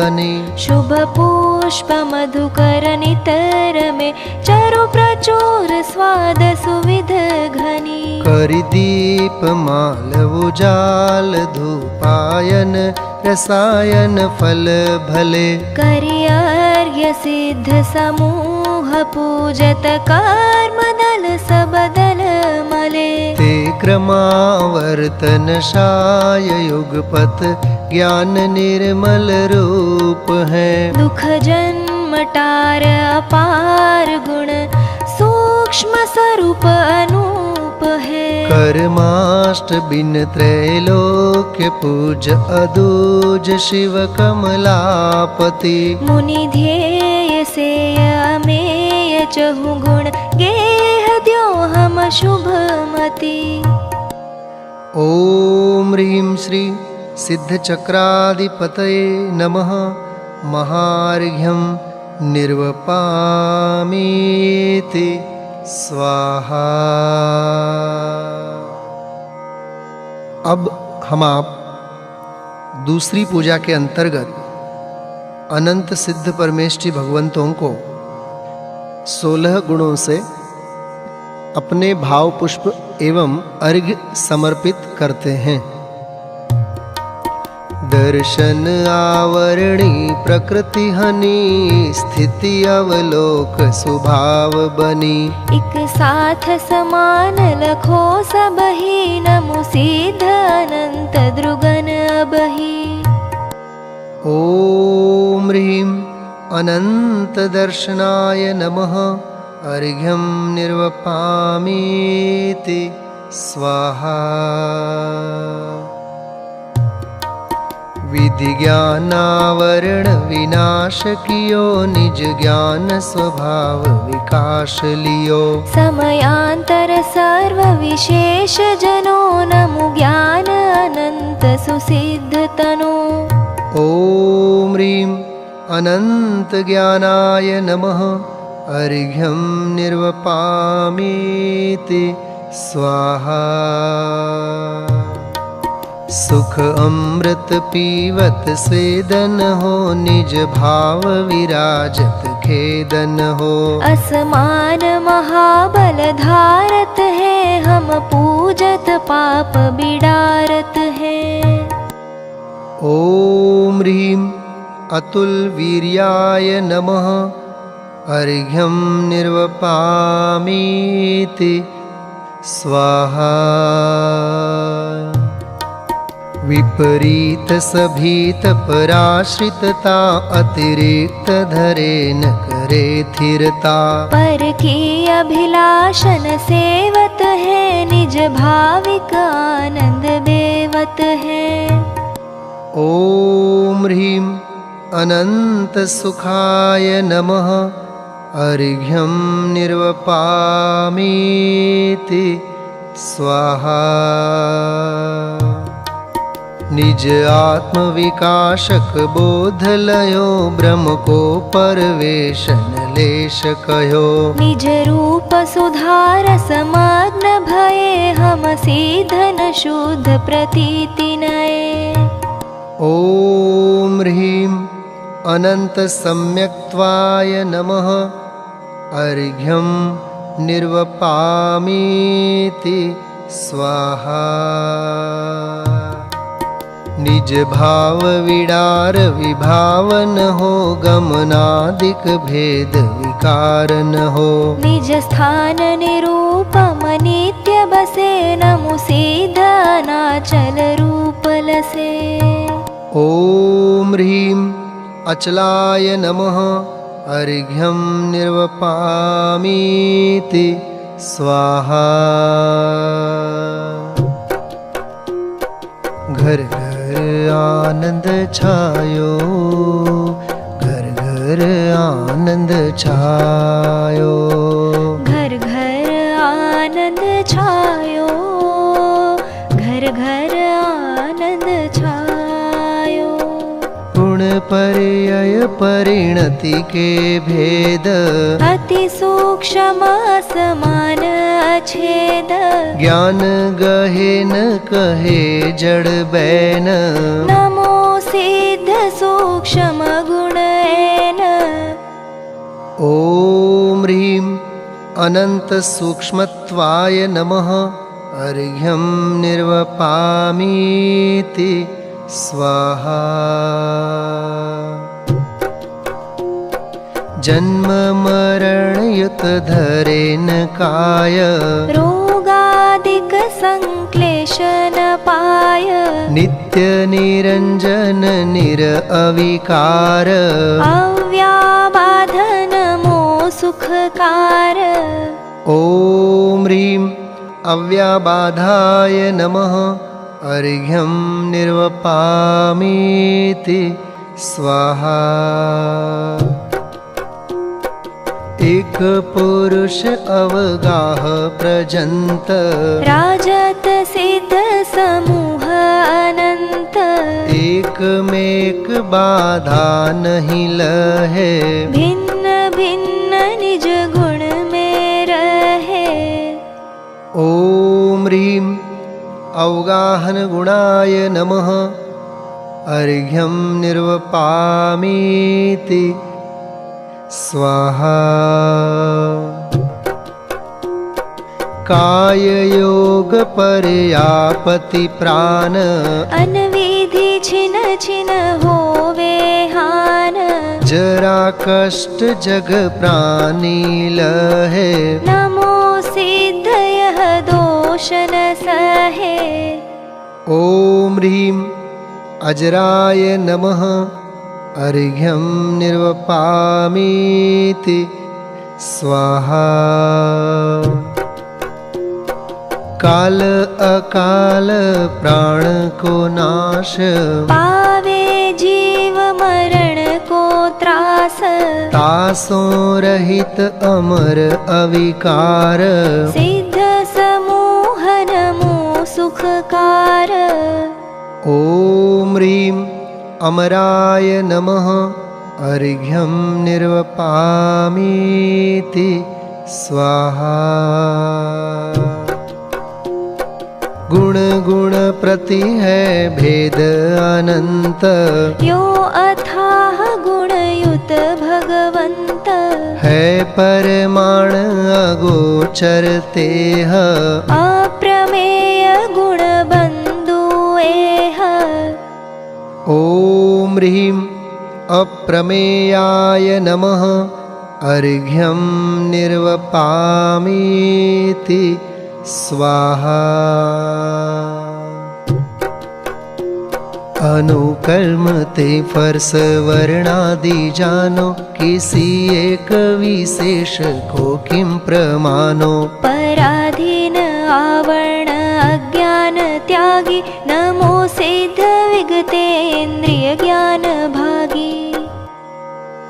अनि शुभ पुष्प मधुकर नितर में चरु प्रचुर स्वाद सुविध घनी। करि दीप माल उजाल धूपायन रसायन फल भले करि अर्घ्य सिद्ध समूह पूजत कर्म दल सब दल मले। ते क्रमावर्तन शाय युगपत ज्ञान निर्मल रूप है। दुख जन्म टार अपार गुण सूक्ष्म स्वरूप अनूप है। कर्माष्ट बिन त्रैलोक्य पूज अदूज शिव कमलापति। मुनि ध्येय से अमेय चहु गुण गेह द्यो हम शुभमति। ओम ह्रीं श्री सिद्ध चक्राधिपतये नमः। महार्घ्यं निर्वपामीति स्वाहा। अब हम आप दूसरी पूजा के अंतर्गत अनंत सिद्ध परमेष्ठी भगवंतों को 16 गुणों से अपने भाव पुष्प एवं अर्घ्य समर्पित करते हैं। दर्शन आवरणी प्रकृति हनी स्थिति अवलोक स्वभाव बनी। एक साथ समान लखो सबही नमु सिद्ध अनंत द्रुगन अबही। ओम ह्रीं अनंत दर्शनाय नमः। अर्घ्यं निर्वपामीति स्वाहा। विधि ज्ञानावरण विनाश कियो निज ज्ञान स्वभाव विकास लियो। समयांतर सर्व विशेष जनों नमु ज्ञान अनंत सुसिद्ध तनो। ओम ह्रीं अनंत ज्ञानाय नमः। अर्घ्यं निर्वपामीति स्वाहा। सुख अमृत पीवत स्वेदन हो निज भाव विराजत खेदन हो। असमान महाबल धारत है हम पूजत पाप बिडारत है। ओम ह्रीं अतुल वीर्याय नमः। अर्घ्यं निर्वपामीति स्वाहा। विपरीत सभीत पराश्रितता अतिरिक्त धरे न करे थिरता। पर की अभिलाषन सेवत है निज भाविक आनंद बेवत है। ओम ह्रीं अनंत सुखाय नमः। अर्घ्यं निर्वपामीति स्वाहा। निज आत्म विकाशक बोध लयो ब्रह्म को परवेशन लेश कहो। निज रूप सुधार समग्न भये हम सीधन शुद्ध प्रतीति नये। ओम ह्रीं अनंत सम्यक्त्वाय नमः। अर्घ्यं निर्वपामीति स्वाहा। निज भाव विडार विभावन हो गमनादिक भेद विकार न हो। निज स्थान निरूपम नित्य बसे नमु सीध अनाचल रूप लसे। ओम ह्रीं अचलाय नमः। अर्घ्यं निर्वपामीति स्वाहा। घर घर आनंद छायो, घर घर आनंद छायो। घर घर आनंद छायो, घर घर आनंद छायो। गुण पर्यय परिणति के भेद अति सूक्ष्म समान अछेद। ज्ञान गहे न कहे जड़ बैन। नमो सिद्ध सूक्ष्म गुण ऐन। ओम ह्रीं अनंत सूक्ष्मत्वाय नमः। अर्घ्यं निर्वपामीति स्वाहा। जन्म मरण युत धरे न काय। रोगादिक संक्लेश न पाय। नित्य निरंजन निर अविकार। अव्याबाधन मो सुखकार। ओम ह्रीं अव्याबाधाय नमः। अर्घ्यं निर्वपामीति स्वाहा। एक पुरुष अवगाह प्रजंत। राजत सिद्ध समूह अनंत। एकमेक बाधा नहीं लहे। भिन्न भिन्न निज गुण में रहे। ओम ह्रीं अवगाहन गुणाय नमः। अर्घ्यं निर्वपामीति स्वाहा। काय योग पर्यापति प्राण। अनविधि छिन छिन होवे हान। जरा कष्ट जग प्राणी लहे। नमो सिद्ध यह दोष न सहे। ओम ह्रीं अजराय नमः। अर्घ्यं निर्वपामीति स्वाहा। काल अकाल प्राण को नाश। पावे जीव मरण को त्रास। तासों रहित अमर अविकार। सिद्ध समूह नमो सुखकार। ओम ह्रीं अमराय नमः। अर्घ्यं निर्वपामीति स्वाहा। गुण गुण प्रति है भेद अनंत। यो अथाह गुणयुत भगवंत। है परमाण अगोचर तेह। अप्रमेय गुण बंधु एह। ओम ह्रीं अप्रमेयाय नमः। अर्घ्यं निर्वपामीति स्वाहा। अनुकर्म ते फर्स वर्णादि जानो, किसी एक विशेष को किम प्रमानो। पराधीन आवरण अज्ञान त्यागी, नमो सिद्ध विगतेन्द्रिय ज्ञान भागी।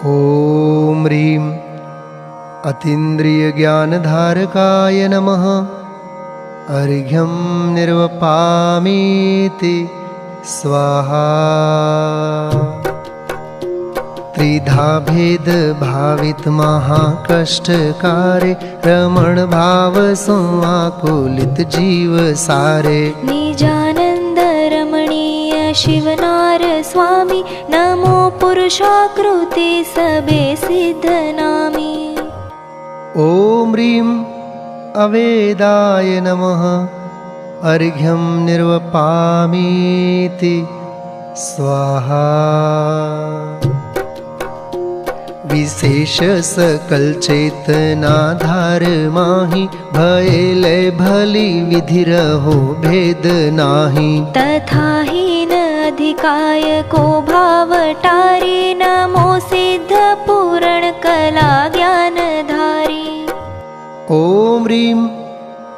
ॐ ह्रीं अतीन्द्रिय ज्ञान धारकाय नमः। अर्घ्यं निर्वपामीति स्वाहा। त्रिधा भेद भावित महाकष्टकारे, रमण भाव सो आकुलित जीव सारे। निजानंद रमणीय शिवनार स्वामी, नमो पुरुषाकृति सबे सिद्ध नामी। ॐ ह्रीं अवेदाय नमः। अर्घ्यं निर्वपामीति स्वाहा। विशेष सकल चेतना धार माही, भय लय भली विधि रहो भेद नाही। तथा हीन अधिकाय को भाव टारी, नमो सिद्ध पूर्ण कला ज्ञान धारी। ॐ ह्रीं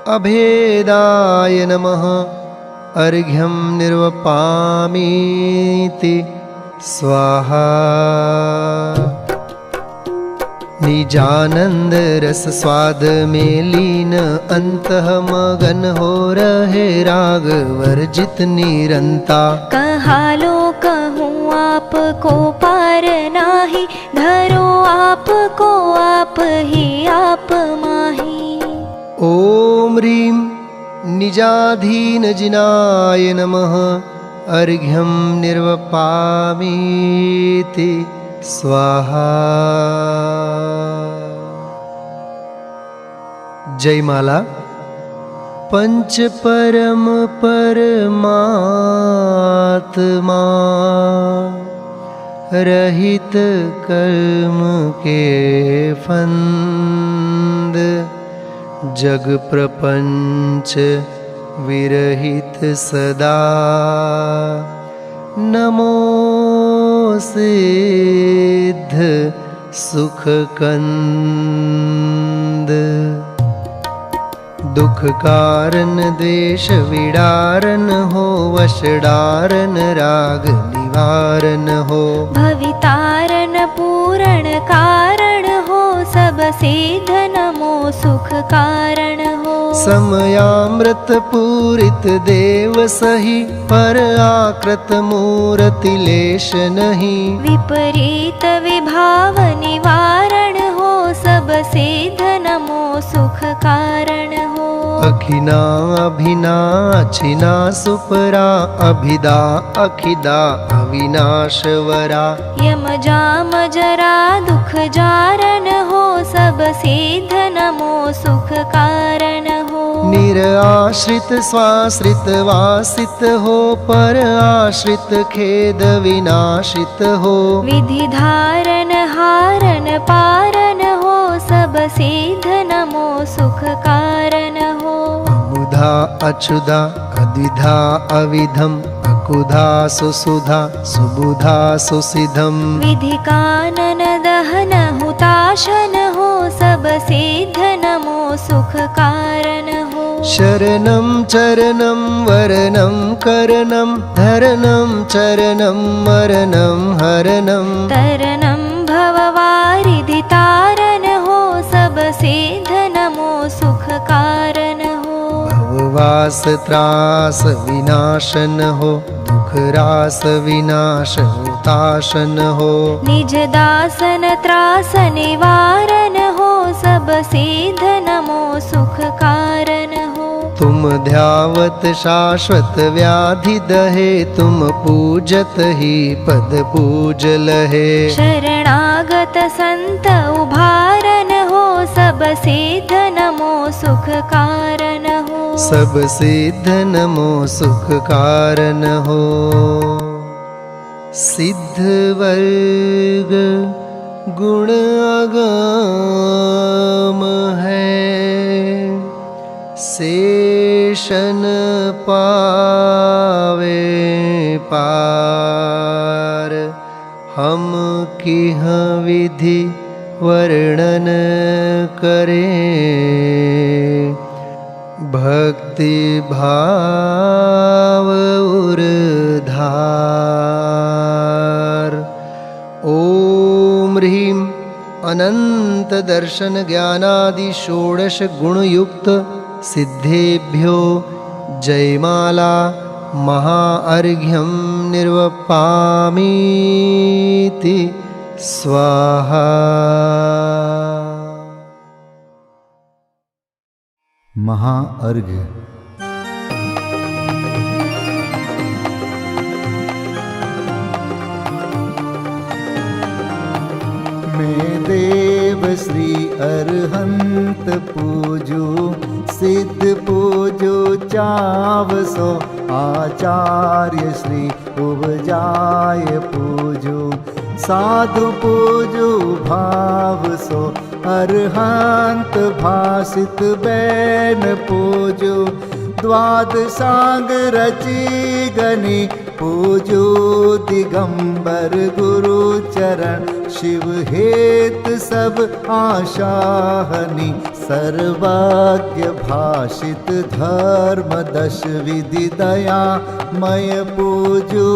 अभेदाय नमः। अर्घ्यं निर्वपामीति स्वाहा। निजानंद रस स्वाद में लीन, अंतः मगन हो रहे राग वर्जित निरंता। कहा लो कहूँ आपको पार नाही, धरो आपको आप ही आप माही। ॐ ह्रीं निजाधीन जिनाय नमः। अर्घ्यं निर्वपामीति स्वाहा। जयमाला। पंच परम परमात्मा, रहित कर्म के फंद। जग प्रपंच विरहित सदा, नमो सिद्ध सुख कंद। दुख कारण द्वेष विडारन हो, वशडारन राग निवारन हो। भवितारन पूरण कारण हो, सब सिद्ध नमो सुख कारण हो। समयामृत पूरित देव सही, पर आकृत मूर्ति लेश नहीं। विपरीत विभाव निवारण हो, सब सिद्ध नमो सुख कारण हो। अखिना अभिना छिना सुपरा, अभिदा अखिदा अविनाशवरा। यम जाम जरा दुख जारन हो, सब सिद्ध नमो सुख कारण हो। निर आश्रित स्वाश्रित वासित हो, पर आश्रित खेद विनाशित हो। विधि धारन हारन पारन हो, सब सिद्ध नमो सुख कारण हो। अबुधा अक्षुधा अद्विधा अविधम, अकुधा सुसुधा सुबुधा सुसिधम। विधि कानन दहन हुताशन हो, सब सिद्ध नमो सुख कारण हो। शरणं चरणं वरणं करणं, धरणं चरणं मरणं हरणं। तरणं भववारिधि तारन हो, सब सिद्ध नमो सुख कारण हो। भववास त्रास विनाशन हो, दुख रास विनाश हुताशन हो। निज दासन त्रास निवारण हो, सब सिद्ध नमो सुख कारण हो। तुम ध्यावत शाश्वत व्याधि दहे, तुम पूजत ही पद पूज लहे। शरणागत संत उभारन हो, सब सिद्ध नमो सुख कारण हो। सब सिद्ध नमो सुख कारण हो। सिद्ध वर्ग गुण अगम है, शेषन पावे पार। हम किह विधि वर्णन करें, भक्ति भाव उर्धार। ओम ह्रीं अनंत दर्शन ज्ञानादि षोडश गुणयुक्त सिद्धेभ्यो जयमाला महाअर्घ्यं निर्वपामीति स्वाहा। महाअर्घ्य। मैं देव श्री अरहंत पूजू, सिद्ध पूजू चावसो, आचार्य श्री उपजाय पूजू, साधु पूजू भाव सो, अरहंत भासित बैन पूजू, द्वादशांग रची गनी पूजू, दिगंबर गुरु चरण शिव हेत सब आशाहनी, सर्वज्ञ भाषित धर्म दश विधि दया मय पूजू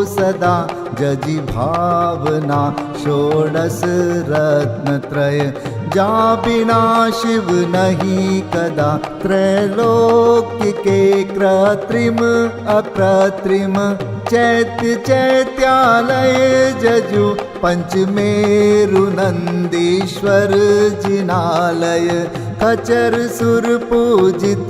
सदा, जजी भावना षोडश रत्न त्रय, जा बिना शिव नहीं कदा, त्रैलोक्य के कृत्रिम अकृत्रिम, चैत्य चैत्यालय जजु, पंचमेरु नंदीश्वर जिनालय, खचर सुर पूजित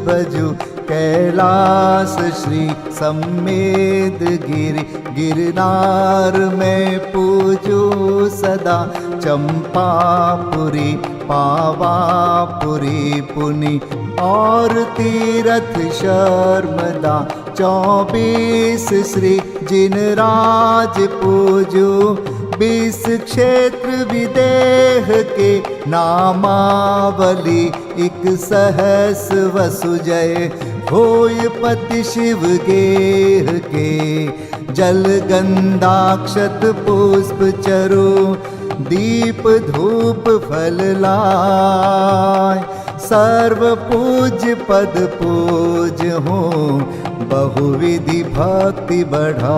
बजु, कैलास श्री सम्मेद गिरि, गिरनार में पूजू सदा, चंपापुरी पावापुरी पुनि, और तीरथ शर्मदा, 24 श्री जिनराज पूजू, 20 क्षेत्र विदेह के नामावली, 1 सहस वसुजय, होय पति शिव गेह के, जल गंधाक्षत पुष्प चरु, दीप धूप फल लाय, सर्व पूज्य पद पूज हो, बहुविधि भक्ति बढ़ाय।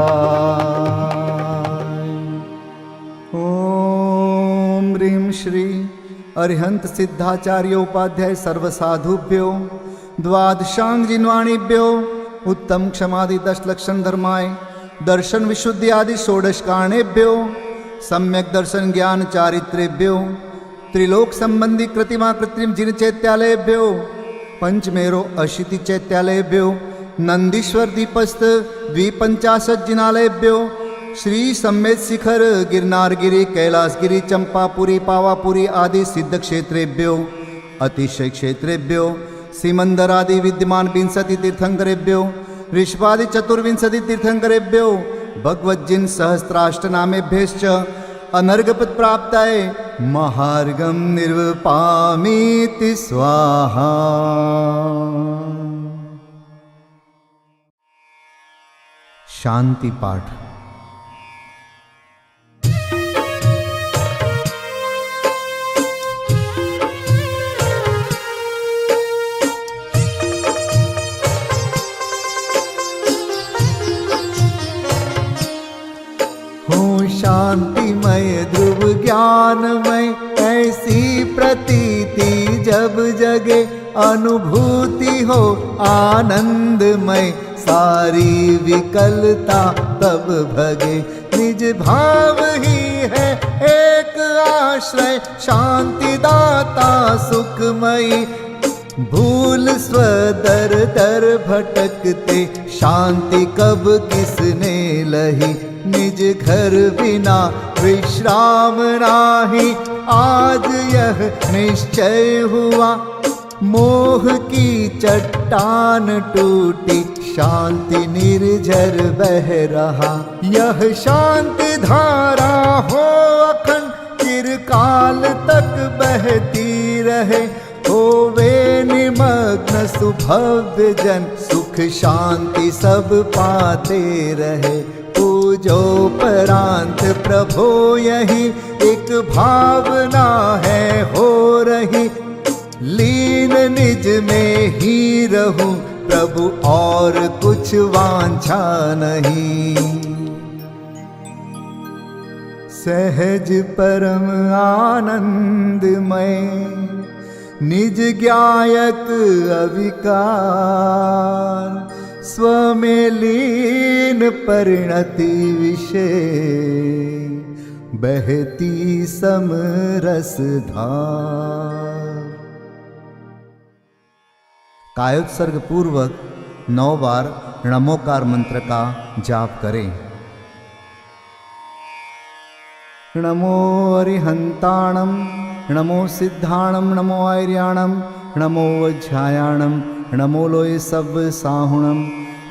ओम ह्रीं श्री अरिहंत सिद्धाचार्योपाध्याय सर्वसाधुभ्यो, द्वादशांग जिन्वाणीभ्यो, उत्तम क्षमादि 10 लक्षण धर्माय, दर्शन विशुद्धि आदि षोडश कारणेभ्यो, सम्यक दर्शन ज्ञान चारित्रेभ्यो, त्रिलोक संबंधी कृतिमा कृत्रिम जिन चैत्यालयभ्यो, पंचमेरो अशीति चैत्यालयभ्यो, नंदीश्वर दीपस्थ 250 जिनालयभ्यो, श्री सम्मेद शिखर गिरनारगिरी कैलासगिरी चंपापुरी पावापुरी आदि सिद्ध क्षेत्रेभ्यो, अतिशय क्षेत्रेभ्यो, सिमंदरादि विद्यमान 20 तीर्थंकरेभ्यो, ऋषभादि 24 तीर्थंकरेभ्यो, भगवज्जिन सहस्राष्टनामेभ्यश्च अनर्घपद प्राप्ताय महार्घं निर्वपामीति स्वाहा। शांति पाठ। शांतिमय ध्रुव ज्ञानमय, ऐसी प्रतीति जब जगे, अनुभूति हो आनंदमय, सारी विकलता तब भगे, निज भाव ही है एक आश्रय, शांति दाता सुखमयी, भूल स्वदर दर भटकते, शांति कब किसने लही, निज घर बिना विश्राम नाही, आज यह निश्चय हुआ, मोह की चट्टान टूटी, शांति निर्झर बह रहा, यह शांति धारा हो अखंड, चिरकाल तक बहती रहे। होवे निमग्न सुभव्य जन, सुख शांति सब पाते रहे। पूजोपरांत प्रभो यही एक भावना है हो रही। लीन निज में ही रहूं प्रभु और कुछ वांछा नहीं। सहज परम आनंदमय निज ज्ञायक अविकार। स्व में लीन परिणति विषय, बहती समरस धार। कायोत्सर्ग पूर्वक 9 बार नमोकार मंत्र का जाप करें। नमो अरिहंताणं, नमो सिद्धाणं, नमो आर्याणं, नमो वज्रायाणं, नमो लोय सब साहुणं।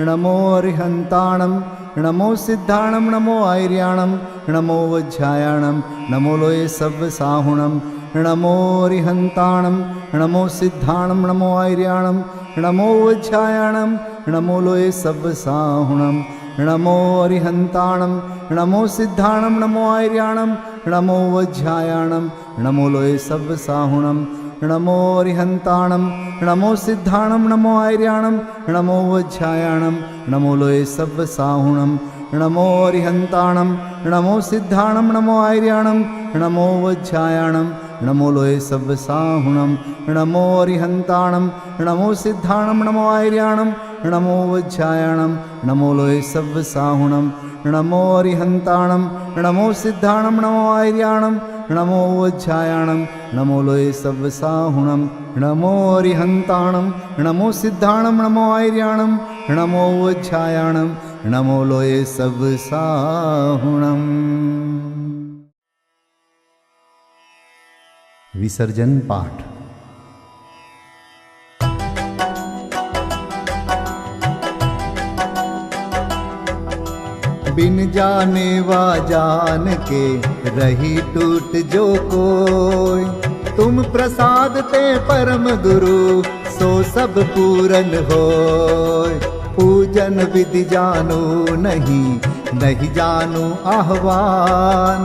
नमो अरिहंताणं, नमो सिद्धाणं, नमो आर्याणं, नमो वज्रायाणं, नमो लोय सब साहुणं। नमो अरिहंताणं, नमो सिद्धाणं, नमो आर्याणं, नमो वज्रायाणं, नमो लोय सब साहुणं। नमो अरिहंताणं, नमो सिद्धाणं, नमो आर्याणं, नमो वज्रायाणं, नमो लोय सब साहुणं। नमो अरिहंताणं, नमो सिद्धाणं, नमो आर्याणं, नमो वज्रायाणं, नमो लोय सब साहुणं। नमो अरिहंताणं, नमो सिद्धाणं, नमो आर्याणं, नमो वज्रायाणं, नमो लोय सब साहुणं। नमो अरिहंताणं, नमो सिद्धाणं, नमो आर्याणं, नमो वज्रायाणं, नमो लोय सब साहुणं। नमो अरिहंताणं, नमो सिद्धाणं, नमो आर्याणं, नमो वज्रायाणं, नमो लोय सब साहुणं। नमो अरिहंताणं, नमो सिद्धाणं, नमो आर्याणं, नमो वज्रायाणं, नमो लोय सब साहुणं। विसर्जन पाठ। बिन जाने वा जान के रही टूट जो कोई। तुम प्रसाद ते परम गुरु सो सब पूरन होय। पूजन विधि जानो नहीं, नहीं जानो आह्वान।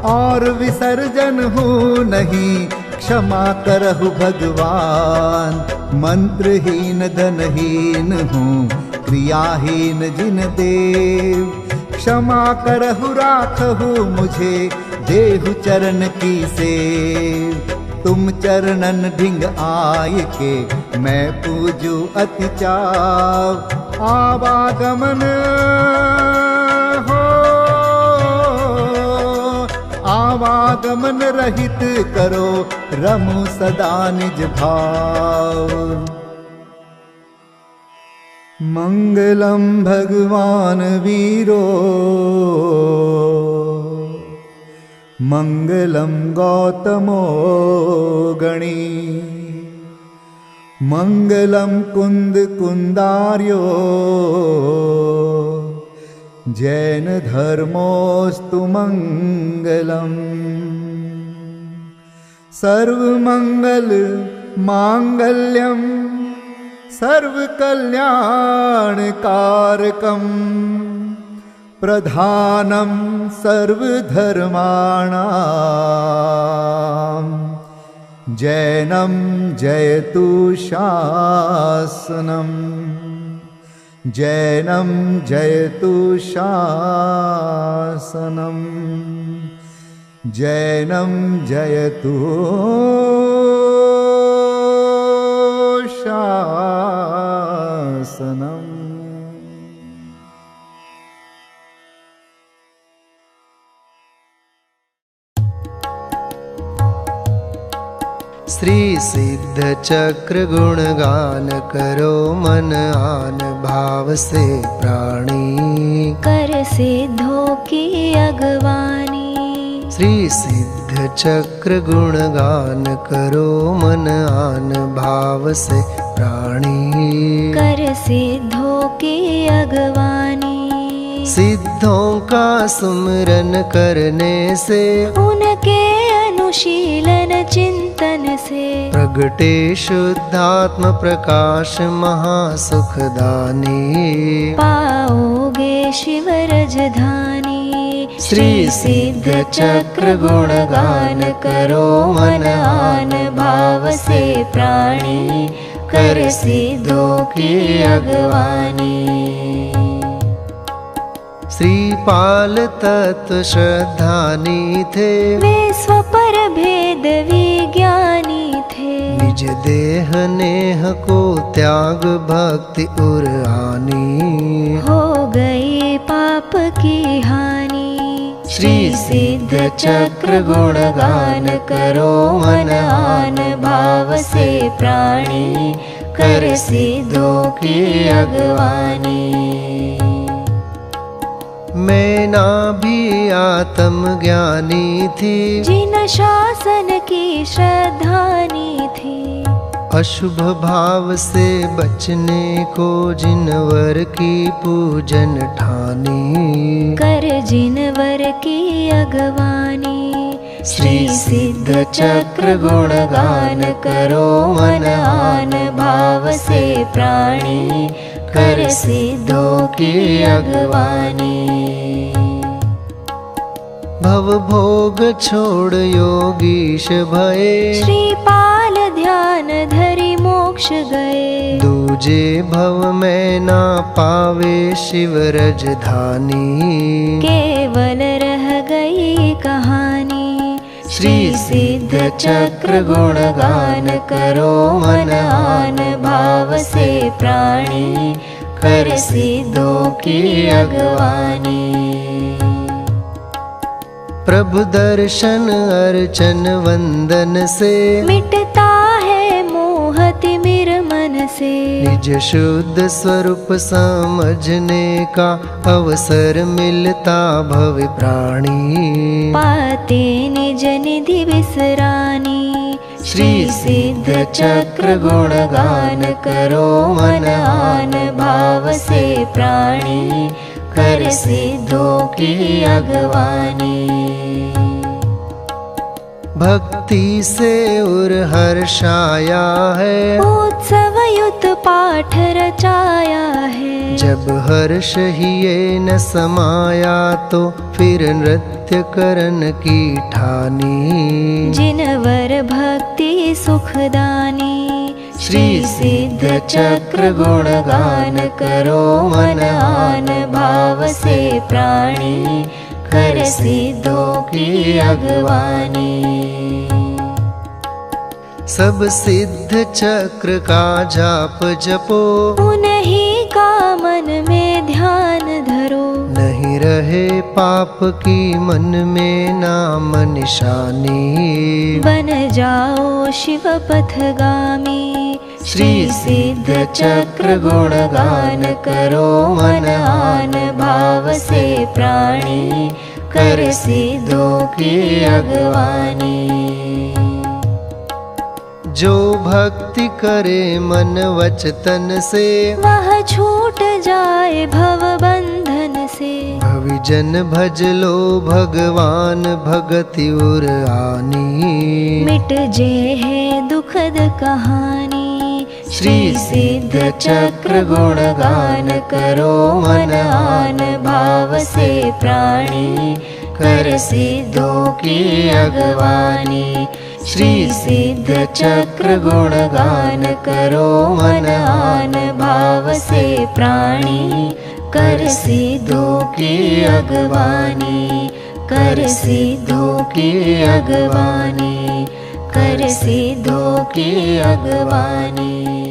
और विसर्जन हूँ नहीं, क्षमा करहु भगवान। मंत्रहीन धनहीन हूँ, क्रियाहीन जिन देव। क्षमा करहु राखहु मुझे, देहु चरण की सेव। तुम चरणन ढिंग आय के, मैं पूजू अति चाव। आवागमन हो, आवागमन रहित करो, रमु सदा निज भाव। मंगलम भगवान वीरो, मंगलम गौतमो गणी। मंगलम कुंद कुंदार्यो, जैन धर्मोस्तु मंगलम। सर्वमंगल मांगल्यम, सर्वकल्याणकारकं। प्रधानं सर्वधर्माणां, जैनं जयतु शासनं। जैनं जयतु शासनं। जैनं जयतु शासनम्। श्री सिद्ध चक्र गुणगान करो, मन आन भाव से प्राणी। कर सिद्धों की अगवानी। श्री सिद्ध चक्र गुणगान करो, मन आन भाव से प्राणी। कर सिद्धों की अगवानी। सिद्धों का सुमिरन करने से, उनके अनुशीलन चिंतन से प्रगटे शुद्धात्म प्रकाश महासुखदानी पाओगे शिव रजधानी श्री सिद्ध चक्र गुणगान करो मन आन भाव से प्राणी कर सिद्धों की अगवानी। श्रीपाल तत्व श्रद्धानी थे वे स्वपर भेद विज्ञानी थे निज देह नेह को त्याग भक्ति उर आनी हो गई पाप की हानि। श्री सिद्ध चक्र गुणगान करो मन आन भाव से प्राणी कर सिद्धों की अगवानी। मैना भी आत्म ज्ञानी थी जिन शासन की श्रद्धानी थी अशुभ भाव से बचने को जिनवर की पूजन ठानी कर जिनवर की अगवानी। श्री सिद्ध चक्र गुणगान करो मन आन भाव से प्राणी कर सिद्धों की अगवानी। भव भोग छोड़ योगीश भये श्रीपाल ध्यान धरि मोक्ष गए दूजे भव में ना पावे शिव रजधानी केवल रह गई कहानी। श्री सिद्ध चक्र गुणगान करो मन आन भाव से प्राणी कर सिद्धों की अगवानी। प्रभु दर्शन अर्चन वंदन से मिटता है मोह तिमिर मन से निज शुद्ध स्वरूप समझने का अवसर मिलता भव प्राणी पाते निज निधि विसरानी। श्री सिद्ध चक्र गुणगान करो मन आन भाव से प्राणी कर सिद्धों की अगवानी। भक्ति से उर हर्षाया है उत्सव युत पाठ रचाया है जब हर्ष ही ये न समाया तो फिर नृत्य करन की ठानी जिनवर भक्ति सुखदानी। श्री सिद्ध चक्र गुणगान करो मन आन भाव से प्राणी कर सिद्धों की अगवानी। सब सिद्ध चक्र का जाप जपो उन्हीं का मन में ध्यान धरो नहीं रहे पाप की मन में नाम निशानी बन जाओ शिव पथगामी। श्री सिद्ध चक्र गुणगान करो मन आन भाव से प्राणी कर सिद्धों की अगवानी। जो भक्ति करे मन वचतन से वह छूट जाए भव बंधन से भविजन भज लो भगवान भगति उर आनी मिट जे है दुखद कहानी। श्री सिद्ध चक्र गुणगान करो मन आन भाव से प्राणी कर सिद्धों की अगवानी। श्री सिद्ध चक्र गुणगान करो मन आन भाव से प्राणी कर सिद्धों की अगवानी कर सिद्धों की अगवानी कर सिद्धों की अगवानी।